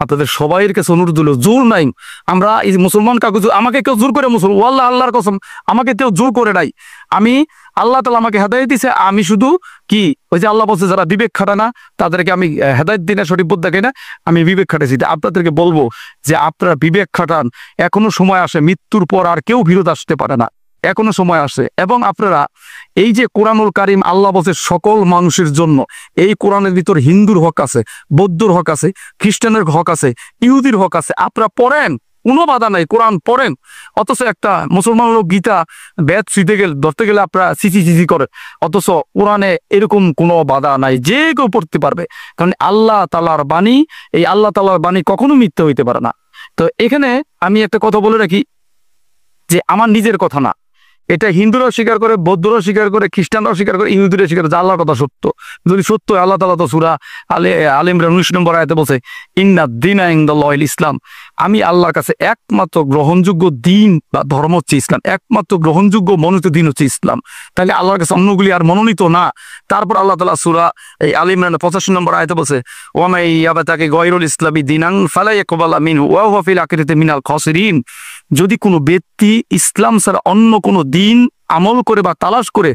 Speaker 1: আপনাদের সবাইয়ের কাছে অনুরোধ হলো, জোর নাই। আমরা এই মুসলমান কাগজ, আমাকে কেউ জোর করে মুসলমান, আল্লাহর কসম, আমাকে কেউ জোর করে নাই। আমি আল্লাহ তাআলা আমাকে হেদায়েত দিছে, আমি শুধু কি, ওই যে আল্লাহ বলছে যারা বিবেক খাটা না, তাদেরকে আমি হেদায়েত দিই না, সঠিক পথ দেখাই না, আমি বিবেক খাটাইছি। আপনাদেরকে বলবো যে আপনারা বিবেক খাটান, এখনো সময় আসে, মৃত্যুর পর আর কেউ ফিরত আসতে পারে না, এখনো সময় আসে। এবং আপনারা এই যে কোরআনুল কারিম, আল্লাহ বলছে সকল মানুষের জন্য, এই কোরআনের ভিতর হিন্দুর হক আছে, বৌদ্ধর হক আছে, খ্রিস্টানের হক আছে, ইহুদির হক আছে। আপনারা পড়েন, কোনো বাধা নাই, কোরআন পড়েন। অথচ একটা মুসলমান লোক গীতা বেদ ছুঁতে গেলে, ধরতে গেলে আপনারা চিচি করে, অথচ কোরআনে এরকম কোনো বাধা নাই, যে কেউ পড়তে পারবে। কারণ আল্লাহ তাআলার বাণী, এই আল্লাহ তাআলার বাণী কখনো মিথ্যা হইতে পারে না। তো এখানে আমি একটা কথা বলে রাখি, যে আমার নিজের কথা না, এটা হিন্দুরাও স্বীকার করে, বৌদ্ধরাও স্বীকার করে, খ্রিস্টানরাও স্বীকার করে, ইহুদিরাও স্বীকার করে, আল্লাহর কথা সত্য। যদি সত্য হয়, আল্লাহ তাআলা তো সূরা আল ইমরান 19 নম্বর আয়াতে বলছে ইন্না দিনা ইনদাল্লাহিল ইসলাম, আমি আল্লাহর কাছে একমাত্র গ্রহণযোগ্য দিন বা ধর্ম হচ্ছে ইসলাম, একমাত্র গ্রহণযোগ্য মনোনীত দিন হচ্ছে ইসলাম। তাহলে আল্লাহর কাছে অন্যগুলি আর মনোনীত না। তারপর আল্লাহ তাআলা সূরা এই আল ইমরান 85 নম্বর আয়াতে বলছে ওয়া মা ইয়াবতাগি গায়রুল ইসলামি দিনান ফালা ইয়াকবালা মিনহু ওয়া হুয়া ফিল আখিরাতি মিনাল খাসিরিন। যদি কোনো ব্যক্তি ইসলাম ছাড়া অন্য কোনো দিন আমল করে বা তালাশ করে,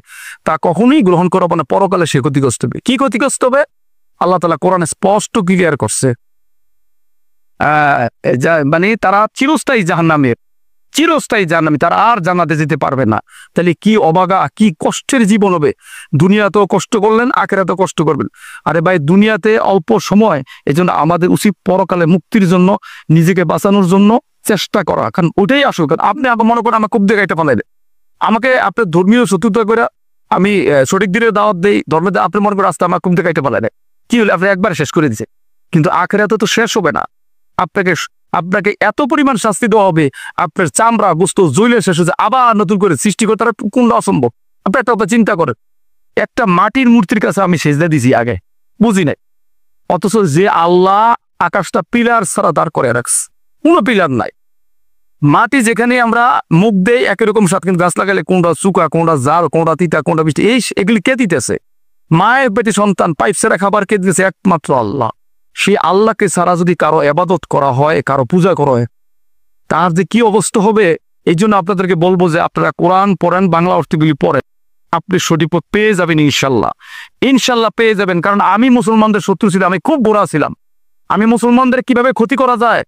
Speaker 1: তা কখনোই গ্রহণ করা হবে না, পরকালে সে ক্ষতিগ্রস্ত হবে। কি ক্ষতিগ্রস্ত হবে? আল্লাহ তাআলা কোরআনে স্পষ্ট ক্লিয়ার করছে, মানে তারা চিরস্থায়ী জাহান্নামের, চিরস্থায়ী জাহান্নামী, তারা আর জান্নাতে যেতে পারবে না। তাহলে কি অবাগা, কি কষ্টের জীবন হবে। দুনিয়াতেও কষ্ট করলেন, আখিরাতেও কষ্ট করবেন। আরে ভাই, দুনিয়াতে অল্প সময়, এই জন্য আমাদের উচিত পরকালে মুক্তির জন্য, নিজেকে বাঁচানোর জন্য চেষ্টা করা। কারণ ওটাই আসল। কারণ আপনি আবার মনে করেন আমার খুব দেখাইতে পারলেন, আমাকে আপনার ধর্মীয় শত্রুতা করে আমি সঠিক দিনের দাওয়াত দেই, ধর্মের আপনি মনে করেন রাস্তা আমার খুব দেখাইতে পারলেন, কি হলে আপনি একবার শেষ করে দিচ্ছে। কিন্তু আখিরাতে তো শেষ হবে না। আপনাকে এত পরিমাণ শাস্তি দেওয়া হবে, আপনার চামড়া গোস্ত জ্বলে শেষ হচ্ছে, আবার নতুন করে সৃষ্টি করে, তারা কোনটা অসম্ভব। আপনি একটা কথা চিন্তা করেন, একটা মাটির মূর্তির কাছে আমি সেজদা দিছি আগে, বুঝি নাই, অথচ যে আল্লাহ আকাশটা পিলার ছাড়া দাঁড় করে রাখছে, কোনো পিলার নাই। মাটি যেখানে আমরা মুখ দেই একই রকম স্বাদ, কিন্তু গাছ লাগালে কোনটা চুকা, কোনটা জাল, কোনটা তিতা, কোনটা বৃষ্টি, এগুলি কে দিতেছে? মায়ের পেটে সন্তান পাইপ ছাড়া খাবার কে দিতেছে? একমাত্র আল্লাহ। সেই আল্লাহকে ছাড়া যদি কারো ইবাদত করা হয়, কারো পূজা করা হয়, তার যে কি অবস্থা হবে। এই জন্য আপনাদেরকে বলবো যে আপনারা কোরআন পড়েন, বাংলা অর্থগুলি পড়েন, আপনি সঠিক পথ পেয়ে যাবেন ইনশাল্লাহ। ইনশাল্লাহ পেয়ে যাবেন। কারণ আমি মুসলমানদের শত্রু ছিলাম, আমি খুব বোরা ছিলাম। আমি মুসলমানদের কিভাবে ক্ষতি করা যায়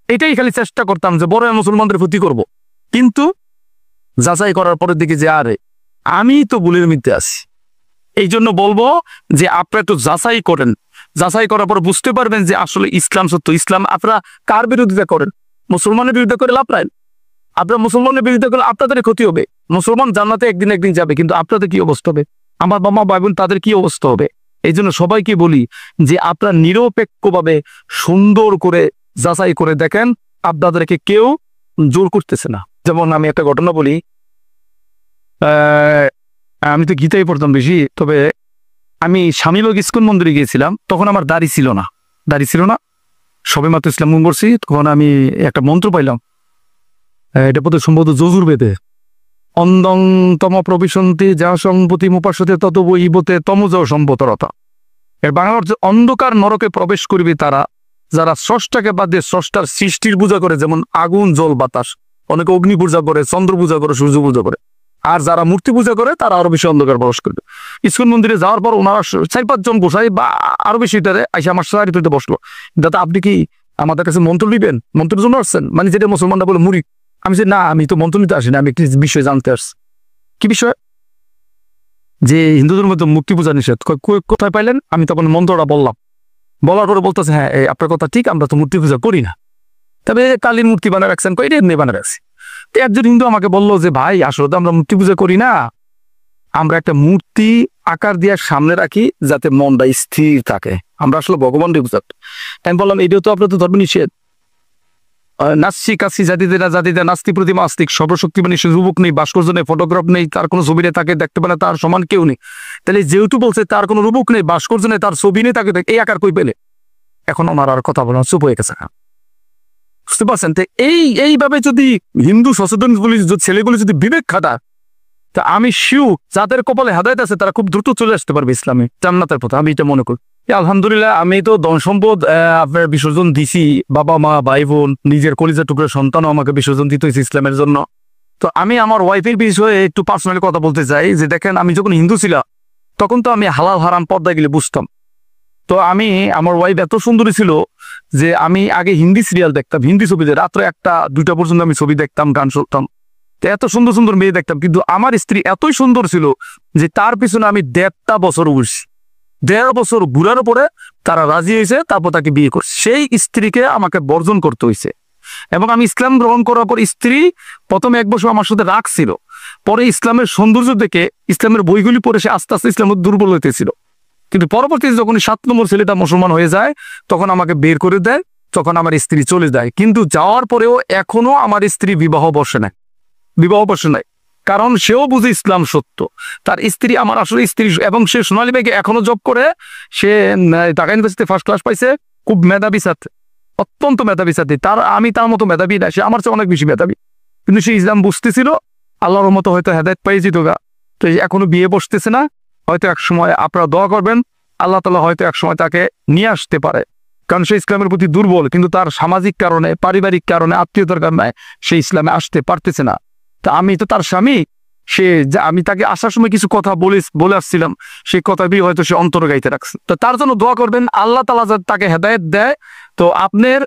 Speaker 1: এটাই খালি চেষ্টা করতাম, যে বড় মুসলমানদের ক্ষতি করব। কিন্তু যাচাই করার পরের দিকে যে আরে আমি তো ভুলের মধ্যে আছি। এই জন্য বলবো যে আপনারা একটু যাচাই করেন, যাচাই করার পর বুঝতে পারবেন যে আসলে ইসলাম সত্য। ইসলাম আপনারা কার বিরোধিতা করেন? মুসলমানের বিরুদ্ধে করে লাভ নাই। আপনারা মুসলমানের বিরুদ্ধে করলে আপনাদের ক্ষতি হবে। মুসলমান জান্নাতে একদিন একদিন যাবে, কিন্তু আপনাদের কি অবস্থা হবে? আমার বাবা ভাই বোন তাদের কি অবস্থা হবে? এই জন্য সবাইকে বলি যে আপনারা নিরপেক্ষভাবে সুন্দর করে যাচাই করে দেখেন, আপনাদেরকে কেউ জোর করতেছে না। যেমন আমি একটা ঘটনা বলি, আমি তো গীতাই পড়তাম বেশি, তবে আমি স্বামীবাগ ইস্কন মন্দিরে গিয়েছিলাম। তখন আমার দাড়ি ছিল না, সবে মাত্র ইসলাম গ্রহণ করছি। তখন আমি একটা মন্ত্র পাইলাম, এটা প্রতি সম্ভবত যজুর্বেদে, অন্দং তম প্রবিশন্তি যা সম্পতি মুপাসতে তত বইবতে তমজ সম্পতরতা। এর বাংলা অর্থ অন্ধকার নরকে প্রবেশ করবে তারা যারা স্রষ্টাকে বাদ দিয়ে স্রষ্টার সৃষ্টির পূজা করে, যেমন আগুন জল বাতাস। অনেকে অগ্নি পূজা করে, চন্দ্র পূজা করে, সূর্য পূজা করে। আর যারা মূর্তি পূজা করে তারা আরো বেশি অন্ধকার প্রবেশ করবে। ইস্কন মন্দিরে যাওয়ার পর ওনারা 4-5 জন বসাই বা আরো বেশি আইসা আমার সাথে বসলো, দাদা আপনি কি আমাদের কাছে মন্ত্র নিবেন? মন্ত্রের জন্য আসছেন? মানে যেটা মুসলমানরা বলে মুড়ি। আমি যে না, আমি তো মন্ত্র নিতে আসি না, আমি একটি বিষয় জানতে আসছি। কি বিষয়? যে হিন্দু ধর্মে তো মূর্তি পূজা নিষেধ। কোথায় পাইলেন? আমি তখন মন্ত্রটা বললাম, বলার পরে বলতেছে হ্যাঁ আপনার কথা ঠিক, আমরা তো মূর্তি পূজা করি না। তবে কালীর মূর্তি বানায় রাখছেন, এটা এমনি বানায় রাখছি। তো একজন হিন্দু আমাকে বললো যে ভাই আসলে তো আমরা মূর্তি পূজা করি না, আমরা একটা মূর্তি আকার দিয়ে সামনে রাখি যাতে মনটা স্থির থাকে, আমরা আসলে ভগবানকে পূজা করি। আমি বললাম এটাও তো আপনার তো ধর্ম নিষেধ। নাচছি কাছি জাতিতে নাস্তি প্রতিমা আস্তিক, সর্বশক্তিমান যুবক নেই, ভাস্কর্য নেই, ফটোগ্রাফ নেই, তার কোনো ছবি নেই, তাকে দেখতে পারে তার সমান কেউ নেই। তাহলে যেহেতু বলছে তার কোনো রূপক নেই, ভাস্কর্য নেই, তার ছবি নেই, তাকে এই আকার কই পেলে? এখন আমার আর কথা বলা চুপ হয়ে গেছে। বুঝতে পারছেন? তো এইভাবে যদি হিন্দু সচেতন ছেলেগুলি যদি বিবেক খাটায়, তা আমি শিউ যাদের কপালে হেদায়েত আছে তারা খুব দ্রুত চলে আসতে পারবে ইসলামে, জান্নাতের পথে। আমি এটা মনে করি। আলহামদুলিল্লাহ আমি তো ধন সম্পদ আপনার বিসর্জন দিছি, বাবা মা ভাই বোন নিজের কলিজা টুকরো সন্তানও আমাকে বিসর্জন দিতে হয়েছে ইসলামের জন্য। তো আমি আমার ওয়াইফের বিষয়ে একটু পার্সোনালি কথা বলতে চাই যে দেখেন, আমি যখন হিন্দু ছিলাম তখন তো আমি হালাল হারাম পর্দায় গেলে বুঝতাম। তো আমার ওয়াইফ এত সুন্দরী ছিল যে আমি আগে হিন্দি সিরিয়াল দেখতাম, হিন্দি ছবিতে রাত্রে 1-2টা পর্যন্ত আমি ছবি দেখতাম, গান শুনতাম। তো এত সুন্দর সুন্দর মেয়ে দেখতাম, কিন্তু আমার স্ত্রী এতই সুন্দর ছিল যে তার পিছনে আমি 1.5 বছর ঘুরছি। 1.5 বছর ঘুরার পরে তারা রাজি হয়েছে, তারপর তাকে বিয়ে করছে। সেই স্ত্রীকে আমাকে বর্জন করতে হয়েছে। এবং আমি ইসলাম গ্রহণ করার পর স্ত্রী প্রথমে 1 বছর আমার সাথে রাখছিল, পরে ইসলামের সৌন্দর্য দেখে ইসলামের বইগুলি পড়ে সে আস্তে আস্তে ইসলামের দুর্বল হইতেছিল। কিন্তু পরবর্তীতে যখন 7 নম্বর ছেলেটা মুসলমান হয়ে যায় তখন আমাকে বের করে দেয়, তখন আমার স্ত্রী চলে যায়। কিন্তু যাওয়ার পরেও এখনো আমার স্ত্রী বিবাহ বর্ষে নাই, কারণ সেও বুঝে ইসলাম সত্য। তার স্ত্রী আমার আসলে স্ত্রী, এবং সে সোনালী ব্যাগে এখনো জব করে। সে ঢাকা ইউনিভার্সিটি ফার্স্ট ক্লাস পাইছে, খুব মেধাবী ছাত্রী, অত্যন্ত মেধাবী ছাত্রী। আমি তার মতো মেধাবী না, সে আমার চেয়ে অনেক বেশি মেধাবী। কিন্তু সে ইসলাম বুঝতেছিল, আল্লাহর মতো হয়তো হেদায়েত পাই যেত গা। তো এখনো বিয়ে বসতেছে না, হয়তো এক সময় আপনারা দোয়া করবেন, আল্লাহ তাআলা হয়তো এক সময় তাকে নিয়ে আসতে পারে। কারণ সে ইসলামের প্রতি দুর্বল, কিন্তু তার সামাজিক কারণে, পারিবারিক কারণে, আত্মীয়তার কারণে সে ইসলামে আসতে পারতেছে না। তা আমি তো তার স্বামী, আমি তাকে আসার সময় কিছু কথা বলে আসছিলাম, সেই কথাটি হয়তো সে অন্তরে গাইতে রাখছে। তো তার জন্য দোয়া করবেন, আল্লাহ তাআলা যাতে তাকে হেদায়েত দেয়। তো আপনার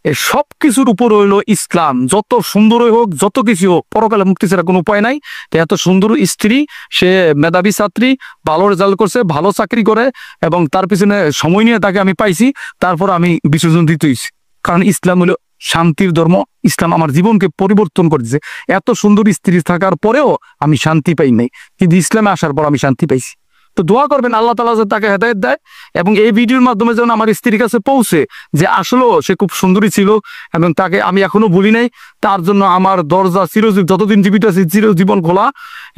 Speaker 1: এই সব কিছুর উপর হইলো ইসলাম। যত সুন্দরই হোক, যত কিছু হোক, পরকালে মুক্তি ছাড়া কোনো উপায় নাই। তো এত সুন্দর স্ত্রী, সে মেধাবী ছাত্রী, ভালো রেজাল্ট করছে, ভালো চাকরি করে, এবং তার পিছনে সময় নিয়ে তাকে আমি পাইছি। তারপর আমি বিসর্জন দিতেইছি, কারণ ইসলাম হলো শান্তির ধর্ম। ইসলাম আমার জীবনকে পরিবর্তন করেছে। এত সুন্দর স্ত্রী থাকার পরেও আমি শান্তি পাই নাই, কিন্তু ইসলামে আসার পর আমি শান্তি পাইছি। তো দোয়া করবেন আল্লাহ তাআলা যেন তাকে হেদায়েত দেয়, এবং এই ভিডিওর মাধ্যমে যেন আমার স্ত্রীর কাছে পৌঁছে যে আসলেও সে খুব সুন্দরী ছিল, এবং তাকে আমি এখনো ভুলি নাই। তার জন্য আমার দরজা চিরজীবন, যতদিন জীবিত আছি, চিরজীবন খোলা।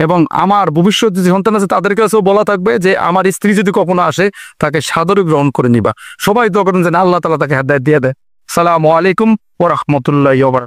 Speaker 1: এবং আমার ভবিষ্যৎ যে সন্তান আছে তাদের কাছেও বলা থাকবে যে আমার স্ত্রী যদি কখনো আসে, তাকে সাদরে গ্রহণ করে নিবা। সবাই দোয়া করেন যেন আল্লাহ তাআলা তাকে হেদায়েত দিয়ে দেয়। সালামু আলাইকুম ওয়া রাহমাতুল্লাহি ওয়া বারাকাতুহু।